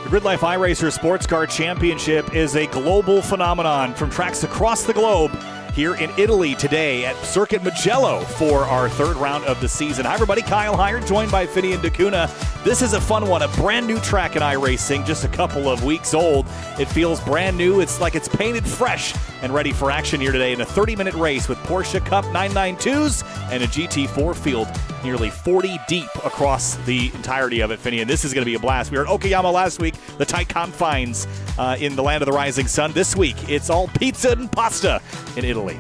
The GRIDLIFE iRacers Sports Car Championship is a global phenomenon from tracks across the globe here in Italy today at Circuit Mugello for our third round of the season. Hi everybody, Kyle Hire, joined by Finney and Dacuna. This is a fun one, a brand new track in iRacing, just a couple of weeks old. It feels brand new. It's like it's painted fresh and ready for action here today in a 30-minute race with Porsche Cup 992s and a GT4 field nearly 40 deep across the entirety of it, Finney, and this is going to be a blast. We were at Okayama last week, the tight confines in the land of the rising sun. This week, it's all pizza and pasta in Italy.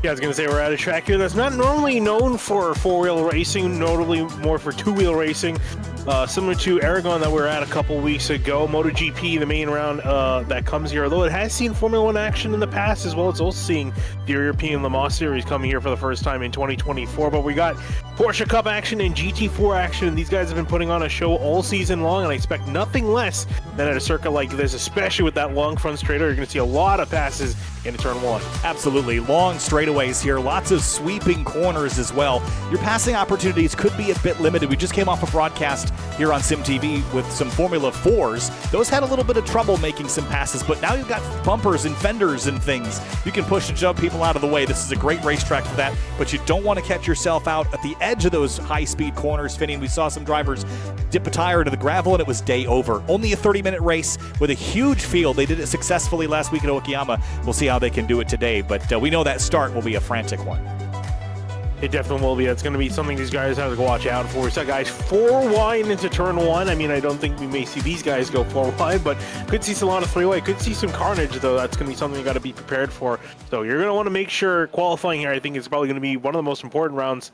Yeah, I was going to say we're at a track here that's not normally known for four-wheel racing, notably more for two-wheel racing. Similar to Aragon that we were at a couple weeks ago, MotoGP, the main round that comes here, although it has seen Formula One action in the past, as well as also seeing the European Le Mans Series coming here for the first time in 2024. But we got Porsche Cup action and GT4 action. These guys have been putting on a show all season long, and I expect nothing less than at a circuit like this, especially with that long front straighter. You're going to see a lot of passes into turn one. Absolutely. Long straightaways here. Lots of sweeping corners as well. Your passing opportunities could be a bit limited. We just came off a broadcast here on SimTV with some Formula 4s. Those had a little bit of trouble making some passes, but now you've got bumpers and fenders and things. You can push and shove people out of the way. This is a great racetrack for that, but you don't want to catch yourself out at the edge of those high-speed corners, Finney. We saw some drivers dip a tire into the gravel, and it was day over. Only a 30-minute race with a huge field. They did it successfully last week at Okayama. We'll see how they can do it today, but we know that start will be a frantic one. It definitely will be. That's going to be something these guys have to watch out for. We saw guys 4 wide into turn one. I mean, I don't think we may see these guys go 4 wide, but could see a lot of 3-way. Could see some carnage, though. That's going to be something you got to be prepared for. So you're going to want to make sure qualifying here, I think, is probably going to be one of the most important rounds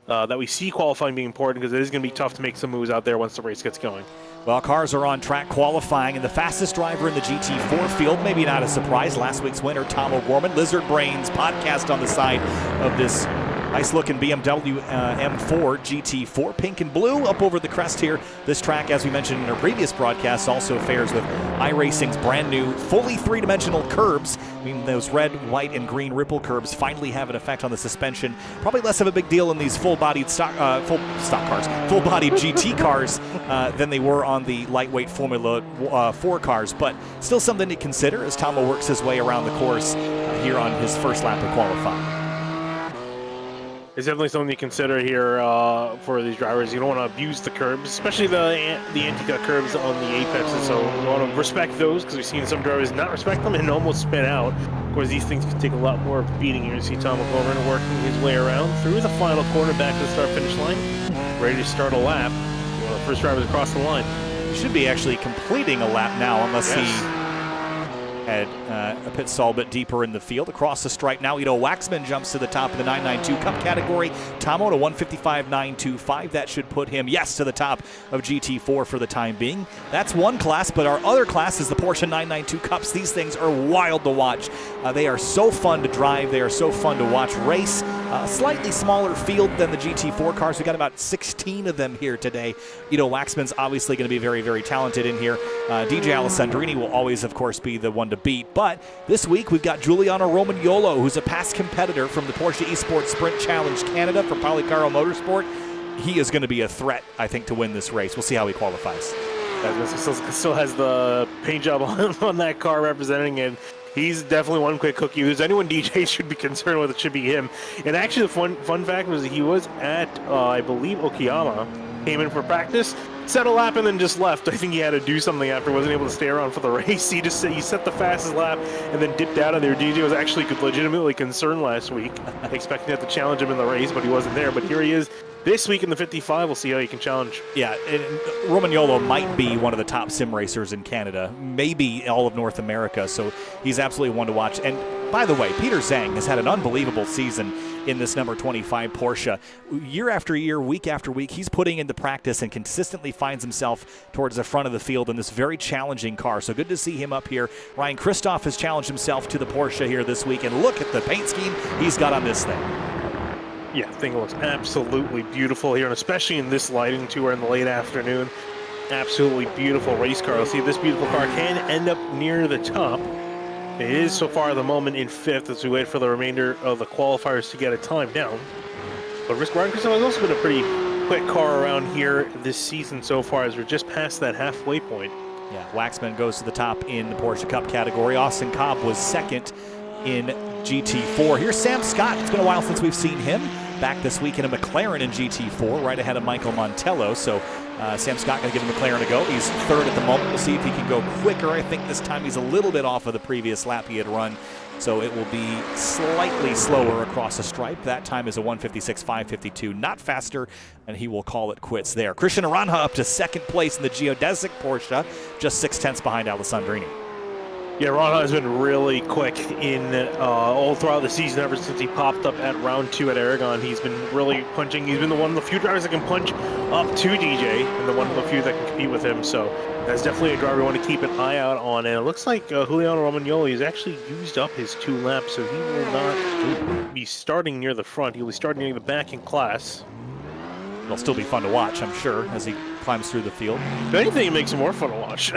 that we see qualifying being important, because it is going to be tough to make some moves out there once the race gets going. Well, cars are on track qualifying, and the fastest driver in the GT4 field, maybe not a surprise, last week's winner, Tom O'Gorman. Lizard Brains podcast on the side of this nice-looking BMW M4 GT4, pink and blue up over the crest here. This track, as we mentioned in our previous broadcast, also fares with iRacing's brand new, fully three-dimensional curbs. I mean, those red, white, and green ripple curbs finally have an effect on the suspension. Probably less of a big deal in these full-bodied full-bodied GT cars than they were on the lightweight Formula 4 cars, but still something to consider as Tomo works his way around the course here on his first lap of qualifying. It's definitely something to consider here for these drivers. You don't want to abuse the curbs, especially the anti-cut curbs on the apexes. So you want to respect those, because we've seen some drivers not respect them and almost spin out. Of course, these things can take a lot more beating here. You see Tom O'Gorman working his way around through the final corner back to the start-finish line, ready to start a lap. One of the first drivers across the line. He should be actually completing a lap now, unless he had a pit stall a bit deeper in the field. Across the stripe now, Ido Waxman jumps to the top of the 992 Cup category. Tomo to 155.925. That should put him, yes, to the top of GT4 for the time being. That's one class, but our other class is the Porsche 992 Cups. These things are wild to watch. They are so fun to drive. They are so fun to watch race. Slightly smaller field than the GT4 cars. We got about 16 of them here today. Ido Waxman's obviously going to be very, very talented in here. DJ Alessandrini will always, of course, be the one to beat. But this week we've got Giuliano Romagnolo, who's a past competitor from the Porsche Esports Sprint Challenge Canada for Polycaro Motorsport. He is going to be a threat, I think, to win this race. We'll see how he qualifies. Still has the paint job on that car representing it. He's definitely one quick cookie. If there's anyone DJ should be concerned with, it should be him. And actually, the fun fact was he was at, I believe, Okayama, came in for practice, set a lap, and then just left. I think he had to do something after, wasn't able to stay around for the race. He set the fastest lap and then dipped out of there. DJ was actually legitimately concerned last week, expecting to have to challenge him in the race, but he wasn't there. But here he is this week in the 55. We'll see how he can challenge. Yeah, and Romagnolo might be one of the top sim racers in Canada, maybe all of North America, so he's absolutely one to watch. And by the way, Peter Zhang has had an unbelievable season in this number 25 Porsche. Year after year, week after week, he's putting into practice and consistently finds himself towards the front of the field in this very challenging car. So good to see him up here. Ryan Christoph has challenged himself to the Porsche here this week, and look at the paint scheme he's got on this thing. Yeah, I think it looks absolutely beautiful here, and especially in this lighting too, or in the late afternoon. Absolutely beautiful race car. Let's see if this beautiful car can end up near the top. It is so far at the moment in 5th as we wait for the remainder of the qualifiers to get a time down. But Ryan Christoph has also been a pretty quick car around here this season so far, as we're just past that halfway point. Yeah, Waxman goes to the top in the Porsche Cup category. Austin Cobb was second in GT4. Here's Sam Scott. It's been a while since we've seen him. Back this week in a McLaren in GT4, right ahead of Michael Montello. So Sam Scott going to give the McLaren a go. He's third at the moment. We'll see if he can go quicker. I think this time he's a little bit off of the previous lap he had run. So it will be slightly slower across the stripe. That time is a 1:56.552, not faster, and he will call it quits there. Christian Aranja up to second place in the geodesic Porsche, just 0.6 behind Alessandrini. Yeah, Aranja has been really quick in all throughout the season ever since he popped up at round 2 at Aragon. He's been really punching. He's been the one of the few drivers that can punch up to DJ and the one of the few that can compete with him. So that's definitely a driver we want to keep an eye out on. And it looks like Juliano Romagnoli has actually used up his 2 laps, so he will not be starting near the front. He'll be starting near the back in class. It'll still be fun to watch, I'm sure, as he climbs through the field. If anything, it makes it more fun to watch.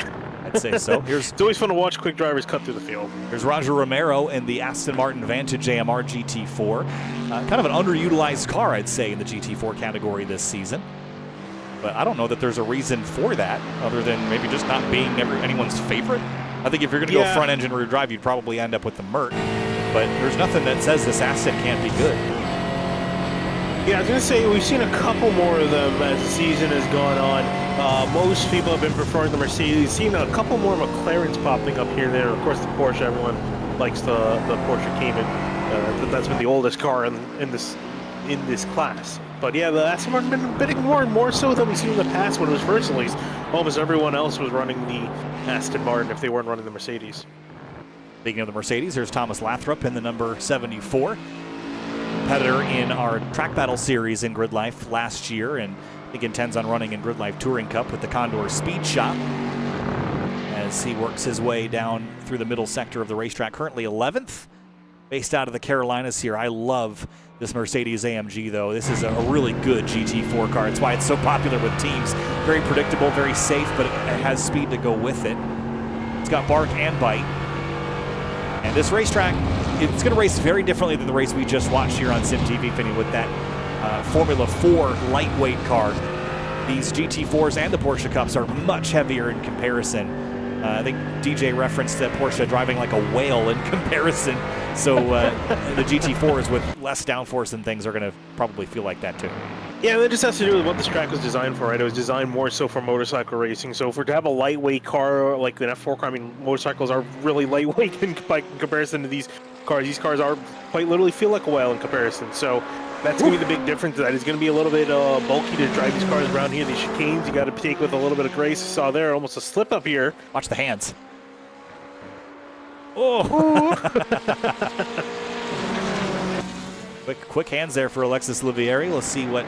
I'd say so. It's always fun to watch quick drivers cut through the field. Here's Roger Romero in the Aston Martin Vantage AMR GT4. Kind of an underutilized car, I'd say, in the GT4 category this season. But I don't know that there's a reason for that, other than maybe just not being anyone's favorite. I think if you're going to go front-engine rear drive, you'd probably end up with the Mert. But there's nothing that says this asset can't be good. Yeah, I was going to say, we've seen a couple more of them as the season has gone on. Most people have been preferring the Mercedes. Seen a couple more McLarens popping up here and there. Of course, the Porsche, everyone likes the Porsche Cayman. That's been the oldest car in this class. But yeah, the Aston Martin been bidding more so than we've seen in the past when it was first released. Almost everyone else was running the Aston Martin if they weren't running the Mercedes. Speaking of the Mercedes, there's Thomas Lathrop in the number 74. Competitor in our track battle series in GRIDLIFE last year, and I think intends on running in GRIDLIFE Touring Cup with the Condor Speed Shop as he works his way down through the middle sector of the racetrack. Currently 11th, based out of the Carolinas here. I love this Mercedes AMG, though. This is a really good GT4 car. It's why it's so popular with teams. Very predictable, very safe, but it has speed to go with it. It's got bark and bite. And this racetrack, it's going to race very differently than the race we just watched here on SimTV, Finney, with that Formula 4 lightweight car. These GT4s and the Porsche Cups are much heavier in comparison. I think DJ referenced that Porsche driving like a whale in comparison. So the GT4s with less downforce and things are going to probably feel like that too. Yeah, that just has to do with what this track was designed for, right? It was designed more so for motorcycle racing. So to have a lightweight car like an F4 car, I mean, motorcycles are really lightweight in comparison to these cars. These cars are quite literally feel like a whale in comparison. So that's going to be the big difference. That is going to be a little bit bulky to drive these cars around here. These chicanes, you got to take with a little bit of grace. You saw there, almost a slip up here. Watch the hands. Oh! quick hands there for Alexis Livieri. Let's see what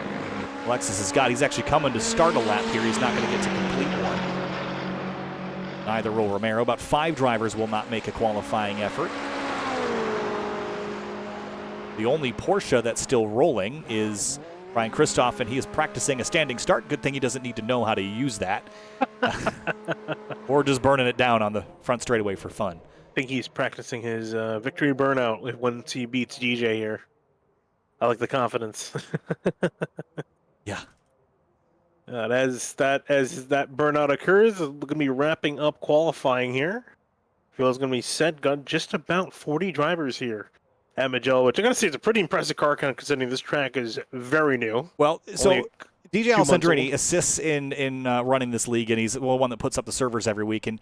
Alexis has got. He's actually coming to start a lap here. He's not going to get to complete one. Neither will Romero. About 5 drivers will not make a qualifying effort. The only Porsche that's still rolling is Brian Christoph, and he is practicing a standing start. Good thing he doesn't need to know how to use that. Or just burning it down on the front straightaway for fun. I think he's practicing his victory burnout once he beats DJ here. I like the confidence. Yeah. As that burnout occurs, we're going to be wrapping up qualifying here. Field's going to be set. Got just about 40 drivers here at Mugello, which I got to say is a pretty impressive car, kind of considering this track is very new. Well, so DJ Alessandrini assists in running this league, and he's the one that puts up the servers every week. And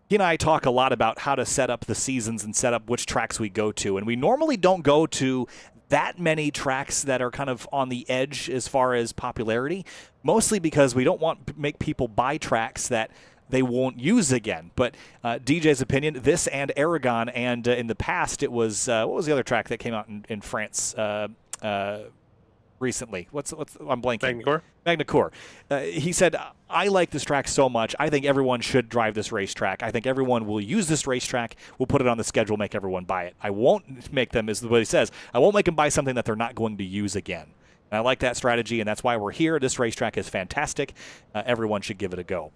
he and I talk a lot about how to set up the seasons and set up which tracks we go to. And we normally don't go to that many tracks that are kind of on the edge as far as popularity, mostly because we don't want to make people buy tracks that they won't use again. But DJ's opinion, this and Aragon, and in the past it was, what was the other track that came out in France recently? I'm blanking. Magny-Cours. He said, I like this track so much, I think everyone should drive this racetrack. I think everyone will use this racetrack. We'll put it on the schedule, make everyone buy it. I won't make them, is what he says, I won't make them buy something that they're not going to use again. And I like that strategy, and that's why we're here. This racetrack is fantastic. Everyone should give it a go.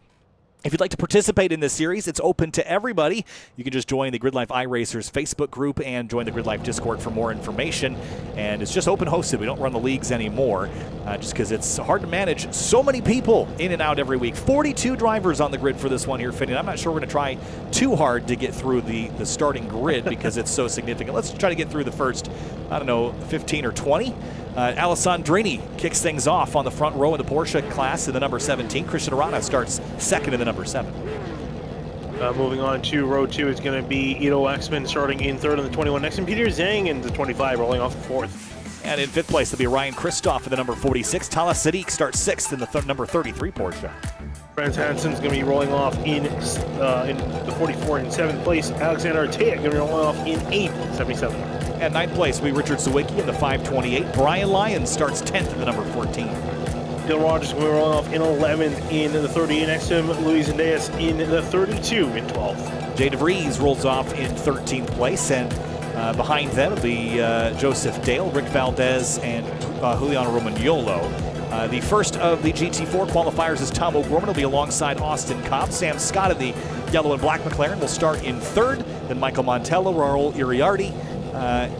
If you'd like to participate in this series, it's open to everybody. You can just join the GRIDLIFE iRacers Facebook group and join the GRIDLIFE Discord for more information. And it's just open hosted. We don't run the leagues anymore just because it's hard to manage so many people in and out every week. 42 drivers on the grid for this one here, Finney. I'm not sure we're going to try too hard to get through the starting grid because it's so significant. Let's try to get through the first, 15 or 20. Alessandrini kicks things off on the front row in the Porsche class in the number 17. Christian Arana starts second in the number 7. Moving on to row 2, it's going to be Ido Waxman starting in third in the 21. Next, and Peter Zhang in the 25, rolling off the fourth. And in fifth place, it'll be Ryan Kristoff in the number 46. Talas Sadiq starts sixth in the number 33 Porsche. Franz Hansen's going to be rolling off in the 44 in 7th place. Alexander Artea going to be rolling off in 8th, 77. At 9th place, we Richard Sawicki in the 528. Brian Lyons starts 10th in the number 14. Dylan Rogers will be rolling off in 11th in the 38. Next to him, Luis Zendejas in the 32 in 12th. Jay DeVries rolls off in 13th place, and behind them will be Joseph Dale, Rick Valdez, and Juliano Romagnolo. The first of the GT4 qualifiers is Tom O'Gorman. Will be alongside Austin Cobb. Sam Scott of the yellow and black McLaren will start in third. Then Michael Montello, Raul Iriardi,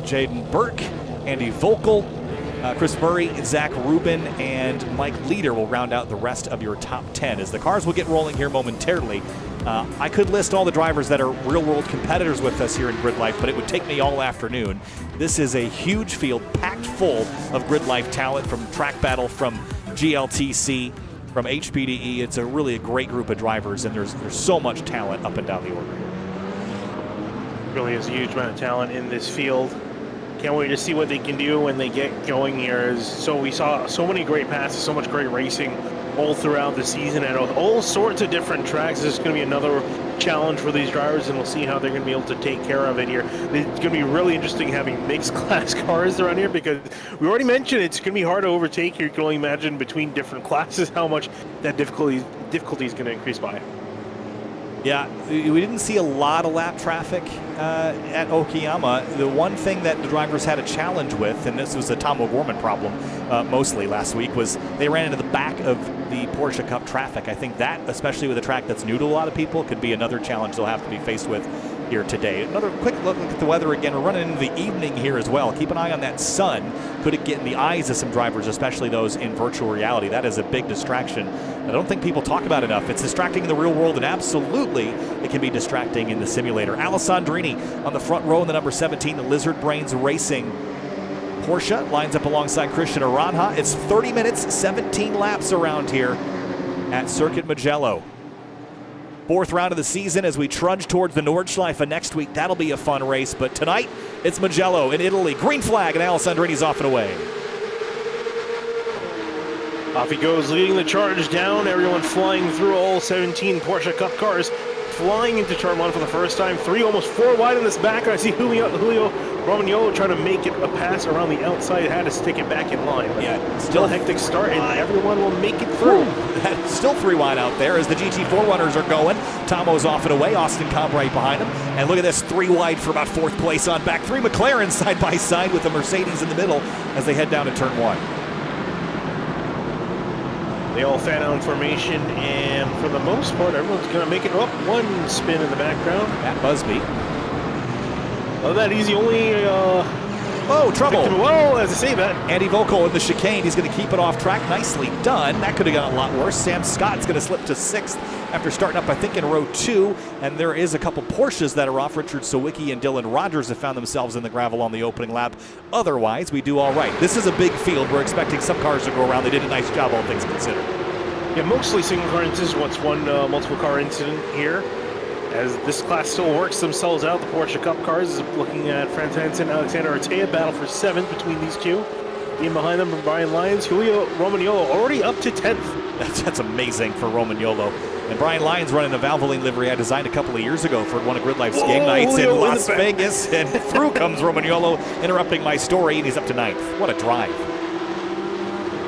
Jaden Burke, Andy Volkel, Chris Murray, Zach Rubin, and Mike Leader will round out the rest of your top 10. As the cars will get rolling here momentarily, I could list all the drivers that are real-world competitors with us here in GRIDLIFE, but it would take me all afternoon. This is a huge field packed full of GRIDLIFE talent from Track Battle, from GLTC, from HPDE. It's really a great group of drivers, and there's so much talent up and down the order here. Really is a huge amount of talent in this field. Can't wait to see what they can do when they get going here. So we saw so many great passes, so much great racing all throughout the season at all sorts of different tracks. This is going to be another challenge for these drivers, and we'll see how they're going to be able to take care of it here. It's going to be really interesting having mixed class cars around here, because we already mentioned it's going to be hard to overtake here. You can only imagine between different classes how much that difficulty is going to increase by. Yeah, we didn't see a lot of lap traffic at Okayama. The one thing that the drivers had a challenge with, and this was a Tom O'Gorman problem mostly last week, was they ran into the back of the Porsche Cup traffic. I think that, especially with a track that's new to a lot of people, could be another challenge they'll have to be faced with here today. Another quick look at the weather again. We're running into the evening here as well. Keep an eye on that sun. Could it get in the eyes of some drivers, especially those in virtual reality? That is a big distraction. I don't think people talk about enough. It's distracting in the real world, and absolutely it can be distracting in the simulator. Alessandrini on the front row in the number 17, the Lizard Brains Racing Porsche lines up alongside Christian Arana. It's 30 minutes, 17 laps around here at Circuit Mugello. Fourth round of the season as we trudge towards the Nordschleife next week. That'll be a fun race, but tonight it's Mugello in Italy. Green flag, and Alessandrini's off and away. Off he goes, leading the charge down. Everyone flying through, all 17 Porsche Cup cars flying into turn 1 for the first time. 3, almost 4 wide in this back. I see Julio Romagnolo trying to make it a pass around the outside. Had to stick it back in line. But yeah, still a hectic start, and everyone will make it through. Still 3 wide out there as the GT4 runners are going. Tomo's off and away. Austin Cobb right behind him. And look at this, 3 wide for about 4th place on back 3. McLaren side by side with the Mercedes in the middle as they head down to turn 1. They all fan out in formation, and for the most part, everyone's going to make it up. 1 spin in the background. Matt Busby. Oh, that easy, only... oh, trouble. Well, as I say that. Andy Volkel in the chicane. He's going to keep it off track. Nicely done. That could have gotten a lot worse. Sam Scott's going to slip to 6th after starting up, I think, in row 2. And there is a couple Porsches that are off. Richard Sawicki and Dylan Rogers have found themselves in the gravel on the opening lap. Otherwise, we do all right. This is a big field. We're expecting some cars to go around. They did a nice job, all things considered. Yeah, mostly single car incidents. What's one multiple car incident here? As this class still works themselves out, the Porsche Cup cars is looking at Franz Hansen, Alexander Artea, battle for 7th between these two. In behind them, Brian Lyons, Julio Romagnolo already up to 10th. That's amazing for Romagnolo. And Brian Lyons running a Valvoline livery I designed a couple of years ago for one of GRIDLIFE's game nights in Las Vegas. And through comes Romagnolo, interrupting my story, and he's up to 9th. What a drive.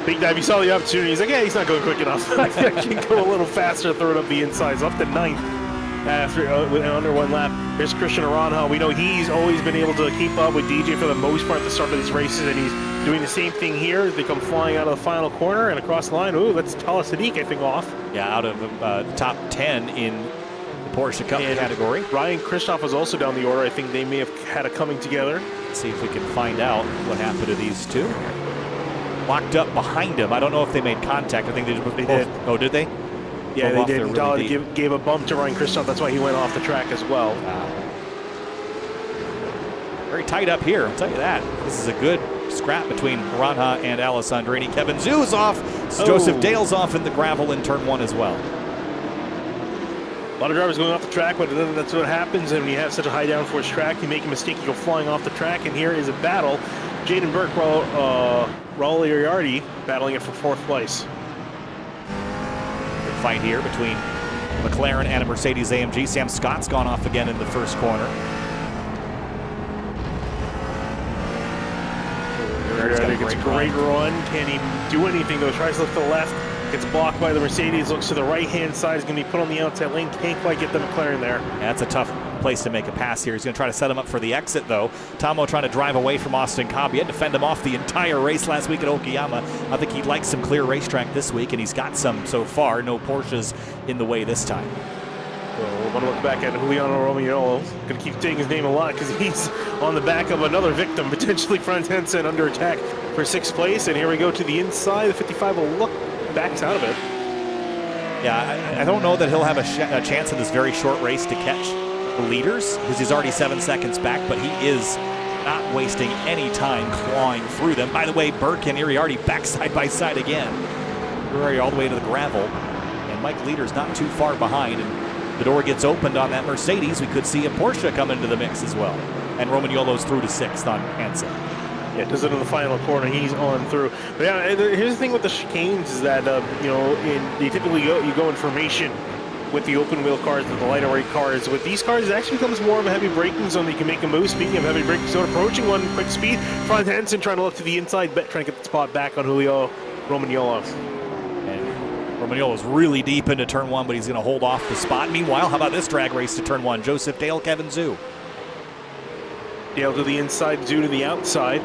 Big dive, he saw the opportunity. He's like, yeah, he's not going quick enough. I can go a little faster, throw it up the inside. He's up to 9th. after under 1 lap. Here's Christian Aranha. We know he's always been able to keep up with DJ for the most part at the start of these races, and he's doing the same thing here. They come flying out of the final corner and across the line. Ooh, that's Tala Sadiq, I think, off. Yeah, out of top 10 in the Porsche Cup category. Ryan Christoph was also down the order. I think they may have had a coming together. Let's see if we can find out what happened to these two. Locked up behind him. I don't know if they made contact. I think they just did. Oh, did they? Yeah, they did. Really gave a bump to Ryan Christoph. That's why he went off the track as well. Wow. Very tight up here, I'll tell you that. This is a good scrap between Aranha and Alessandrini. Kevin Zhu's off. Joseph Dale's off in the gravel in turn 1 as well. A lot of drivers going off the track, but that's what happens. And when you have such a high downforce track, you make a mistake, you go flying off the track. And here is a battle. Jaden Burke, Raul Iriardi battling it for 4th place. Big fight here between McLaren and a Mercedes AMG. Sam Scott's gone off again in the first corner. Iriardi gets a great run. Can't even do anything though. Tries to look to the left. Gets blocked by the Mercedes. Looks to the right-hand side. Is going to be put on the outside lane. Can't quite get the McLaren there. Yeah, that's a tough place to make a pass here. He's going to try to set him up for the exit, though. Tomo trying to drive away from Austin Cobb. He had to fend him off the entire race last week at Okayama. I think he'd like some clear racetrack this week, and he's got some so far. No Porsches in the way this time. So we're going to look back at Juliano Romagnolo. Going to keep saying his name a lot because he's on the back of another victim, potentially Franz Hansen under attack for 6th place. And here we go to the inside. The 55 will look, backs out of it. Yeah, I don't know that he'll have a chance in this very short race to catch the leaders because he's already 7 seconds back, but he is not wasting any time clawing through them. By the way, Burke and Iriardi back side by side again. Iriardi all the way to the gravel, and Mike Leader's not too far behind, and the door gets opened on that Mercedes. We could see a Porsche come into the mix as well, and Romagnolo's through to 6th on Hansen. Yeah, does it in the final corner. He's on through. But yeah, here's the thing with the chicanes is that you know, you typically you go in formation with the open wheel cars and the lighter weight cars. With these cars, it actually becomes more of a heavy braking zone. You can make a move. Speaking of heavy braking zone, approaching one quick speed. Franz Hansen trying to look to the inside, trying to get the spot back on Julio Romagnolo. And Romagnolo's really deep into turn 1, but he's going to hold off the spot. Meanwhile, how about this drag race to turn 1? Joseph Dale, Kevin Zhu. Dale to the inside, Zhu to the outside.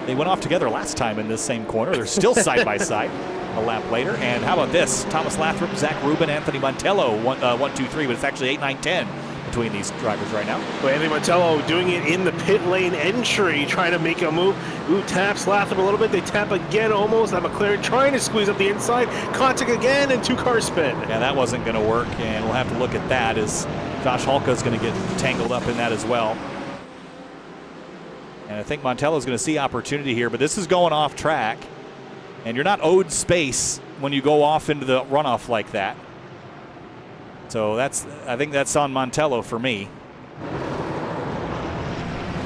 They went off together last time in this same corner. They're still side by side a lap later. And how about this? Thomas Lathrop, Zach Rubin, Anthony Montello, 1, 2, 3, but it's actually 8, 9, 10 between these drivers right now. So Anthony Montello doing it in the pit lane entry, trying to make a move. Ooh, taps Lathrop a little bit. They tap again almost. That McLaren trying to squeeze up the inside. Contact again and 2-car spin. Yeah, that wasn't going to work, and we'll have to look at that as Josh Halka's going to get tangled up in that as well. And I think Montello's going to see opportunity here, but this is going off track. And you're not owed space when you go off into the runoff like that. So I think that's on Montello for me.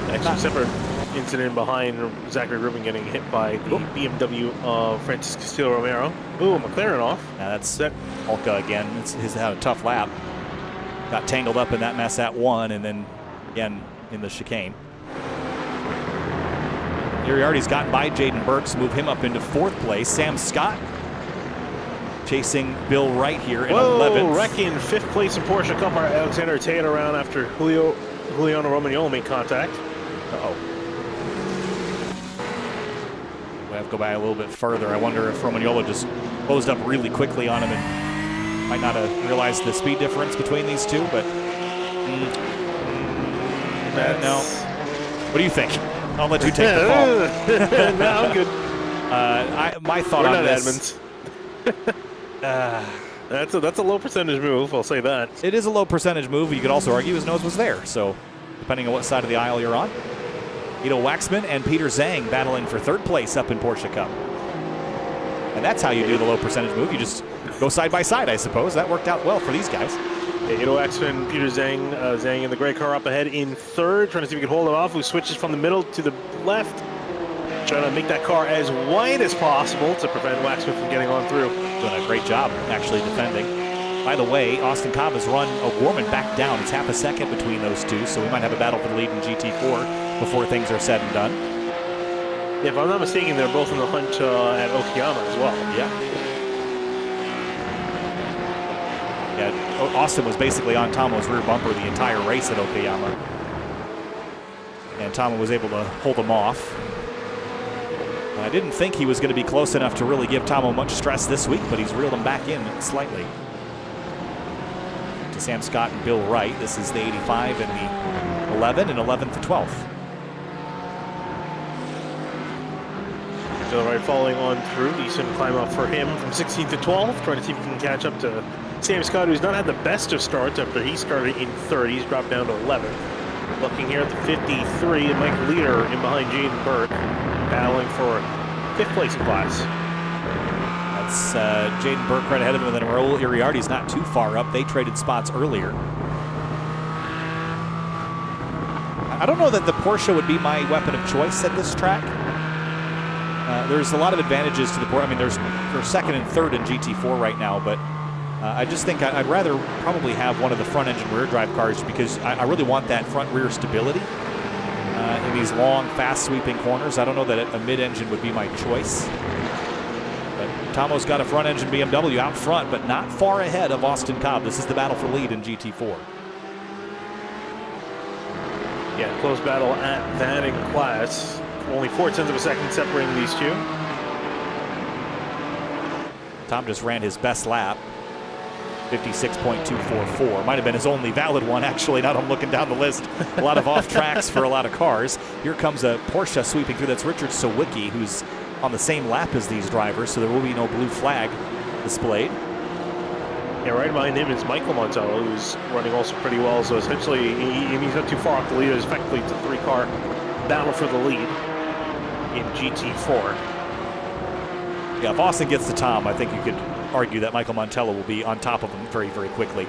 Actually, separate incident behind Zachary Rubin getting hit by the BMW of Francis Castillo Romero. Ooh, McLaren off. Now that's Halka again. He's had a tough lap. Got tangled up in that mess at 1, and then again in the chicane. Iriardi's gotten by Jaden Burks, move him up into 4th place. Sam Scott chasing Bill Wright here in 11th. Wrecking 5th place in Porsche Cup. Alexander Tate around after Juliano Romagnolo made contact. Uh-oh. We have to go back a little bit further. I wonder if Romagnolo just closed up really quickly on him and might not have realized the speed difference between these two, but no. What do you think? I'll let you take the fall. No, I'm good. My thought on this. That's a low percentage move, I'll say that. It is a low percentage move. You could also argue his nose was there, so depending on what side of the aisle you're on. Ido Waxman and Peter Zhang battling for 3rd place up in Porsche Cup. And that's how you do the low percentage move. You just go side by side, I suppose. That worked out well for these guys. Ido Waxman, Peter Zhang, Zhang in the gray car up ahead in 3rd, trying to see if he can hold it off. Who switches from the middle to the left, trying to make that car as wide as possible to prevent Waxman from getting on through. Doing a great job, actually, defending. By the way, Austin Cobb has run O'Gorman back down. It's half a second between those two, so we might have a battle for the lead in GT4 before things are said and done. Yeah, if I'm not mistaken, they're both in the hunt at Okayama as well. Yeah. Yeah, Austin was basically on Tomo's rear bumper the entire race at Okayama. And Tomo was able to hold him off. And I didn't think he was going to be close enough to really give Tomo much stress this week, but he's reeled him back in slightly. To Sam Scott and Bill Wright. This is the 85 and the 11 and 11th to 12th. Bill Wright following on through. Decent climb up for him from 16th to 12th. Trying to see if he can catch up to Sam Scott, who's not had the best of starts after he started in 30s. He's dropped down to 11th. Looking here at the 53, and Mike Leader in behind Jaden Burke, battling for 5th place in class. That's Jaden Burke right ahead of him, and then Raul Iriarty's not too far up. They traded spots earlier. I don't know that the Porsche would be my weapon of choice at this track. There's a lot of advantages to the Porsche. I mean, they're second and third in GT4 right now, but I just think I'd rather probably have one of the front-engine rear-drive cars because I really want that front-rear stability in these long, fast-sweeping corners. I don't know that a mid-engine would be my choice. But Tomo's got a front-engine BMW out front, but not far ahead of Austin Cobb. This is the battle for lead in GT4. Yeah, close battle at that in class. Only 0.4 of a second separating these two. Tom just ran his best lap. 56.244. Might have been his only valid one, actually. Now I'm looking down the list. A lot of off tracks for a lot of cars. Here comes a Porsche sweeping through. That's Richard Sawicki, who's on the same lap as these drivers, so there will be no blue flag displayed. Yeah, right behind him is Michael Montello, who's running also pretty well. So essentially, he's not too far off the lead. It's effectively it's a 3-car battle for the lead in GT4. Yeah, if Austin gets to Tom, I think you could argue that Michael Montello will be on top of him very, very quickly.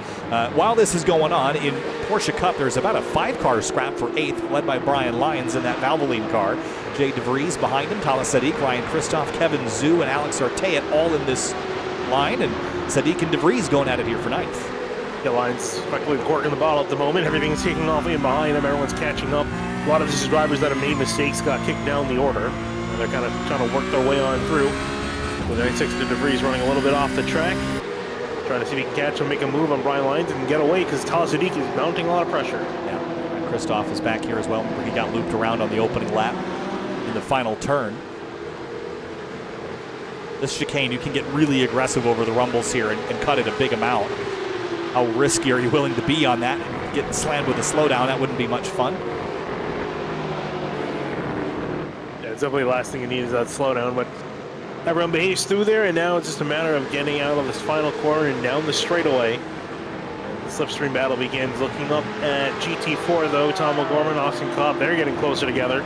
While this is going on, in Porsche Cup, there's about a 5-car scrap for 8th, led by Brian Lyons in that Valvoline car. Jay DeVries behind him, Tala Sadiq, Ryan Christoph, Kevin Zhu, and Alex Arteat all in this line, and Sadiq and DeVries going at it here for 9th. The line's effectively the cork in the bottle at the moment. Everything's taking off in behind them. Everyone's catching up. A lot of this is drivers that have made mistakes, got kicked down the order. And they're kind of trying to work their way on through. With 96 to DeVries running a little bit off the track. Trying to see if he can catch him, make a move on Brian Lyons and get away because Tala Sadiq is mounting a lot of pressure. Yeah, Christoph is back here as well. He got looped around on the opening lap in the final turn. This chicane, you can get really aggressive over the rumbles here and cut it a big amount. How risky are you willing to be on that? Getting slammed with a slowdown, that wouldn't be much fun. Yeah, it's definitely the last thing you need is that slowdown, but everyone behaves through there, and now it's just a matter of getting out of this final corner and down the straightaway. The slipstream battle begins. Looking up at GT4, though, Tom O'Gorman, Austin Cobb, they're getting closer together.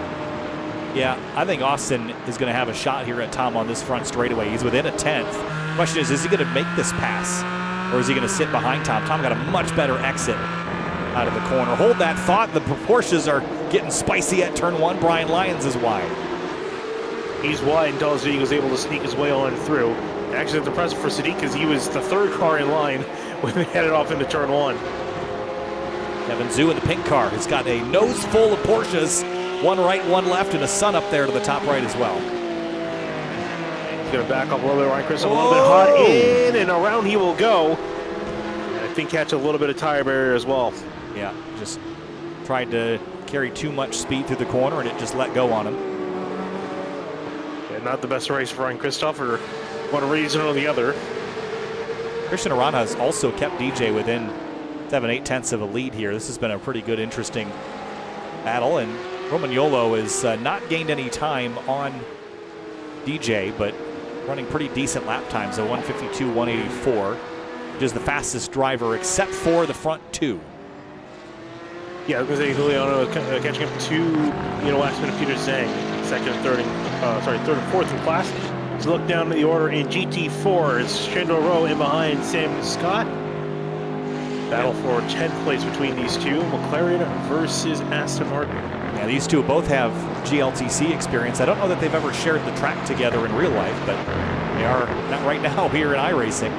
Yeah, I think Austin is going to have a shot here at Tom on this front straightaway. He's within a 10th. The question is he going to make this pass, or is he going to sit behind Tom? Tom got a much better exit out of the corner. Hold that thought. The Porsches are getting spicy at turn 1. Brian Lyons is wide. He's wide until Sadiq was able to sneak his way on through. Actually, it's impressive for Sadiq because he was the 3rd car in line when they headed off into turn 1. Kevin Zhu in the pink car has got a nose full of Porsches. One right, one left, and a sun up there to the top right as well. He's going to back up a little bit. Ryan Chris a little bit hot in, and around he will go. And I think catch a little bit of tire barrier as well. Yeah, just tried to carry too much speed through the corner, and it just let go on him. Yeah, not the best race for Ryan Christoph for one reason or the other. Christian Arana has also kept DJ within 7/8 tenths of a lead here. This has been a pretty good, interesting battle, and Romagnolo has not gained any time on DJ, but running pretty decent lap times, a 152, 184, which is the fastest driver except for the front 2. Yeah, I was going to say Juliano catching up to Waxman and Peter Zhang, third and fourth in class. So look down to the order in GT4. It's Chandler Rowe in behind Sam Scott. Battle for 10th place between these two. McLaren versus Aston Martin. Yeah, these two both have GLTC experience. I don't know that they've ever shared the track together in real life, but they are not right now here in iRacing.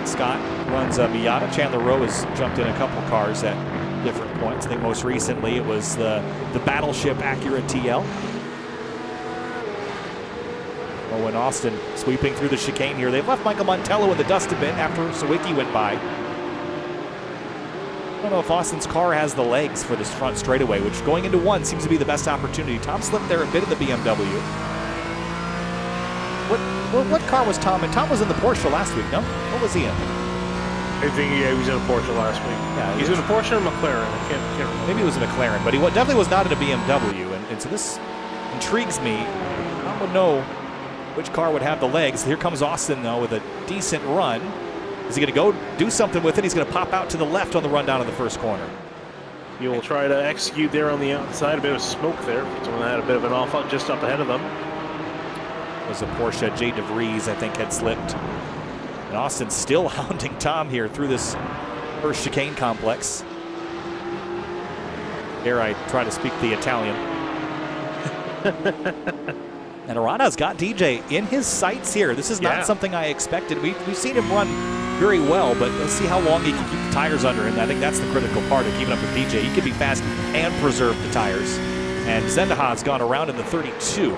Scott runs a Miata. Chandler Rowe has jumped in a couple cars at different points. I think most recently it was the Battleship Acura TL. Owen Austin sweeping through the chicane here. They've left Michael Montello in the dust a bit after Sawicki went by. I don't know if Austin's car has the legs for this front straightaway, which going into one seems to be the best opportunity. Tom slipped there a bit in the BMW. What car was Tom in? Tom was in the Porsche last week, no? What was he in? I think he was in a Porsche last week. Yeah, he's in a Porsche and a McLaren. I can't remember. Maybe it was a McLaren, but he definitely was not in a BMW. And so this intrigues me. Tom would know which car would have the legs. Here comes Austin, though, with a decent run. Is he going to go do something with it? He's going to pop out to the left on the run down of the first corner. He will try to execute there on the outside. A bit of smoke there. Someone had a bit of an off just up ahead of them. It was a Porsche. Jay DeVries, I think, had slipped. And Austin's still hounding Tom here through this first chicane complex. Here I try to speak the Italian. And Arana's got DJ in his sights here. This is not something I expected. We've seen him run very well, but let's see how long he can keep the tires under him. I think that's the critical part of keeping up with DJ. He can be fast and preserve the tires. And Zendahad's gone around in the 32.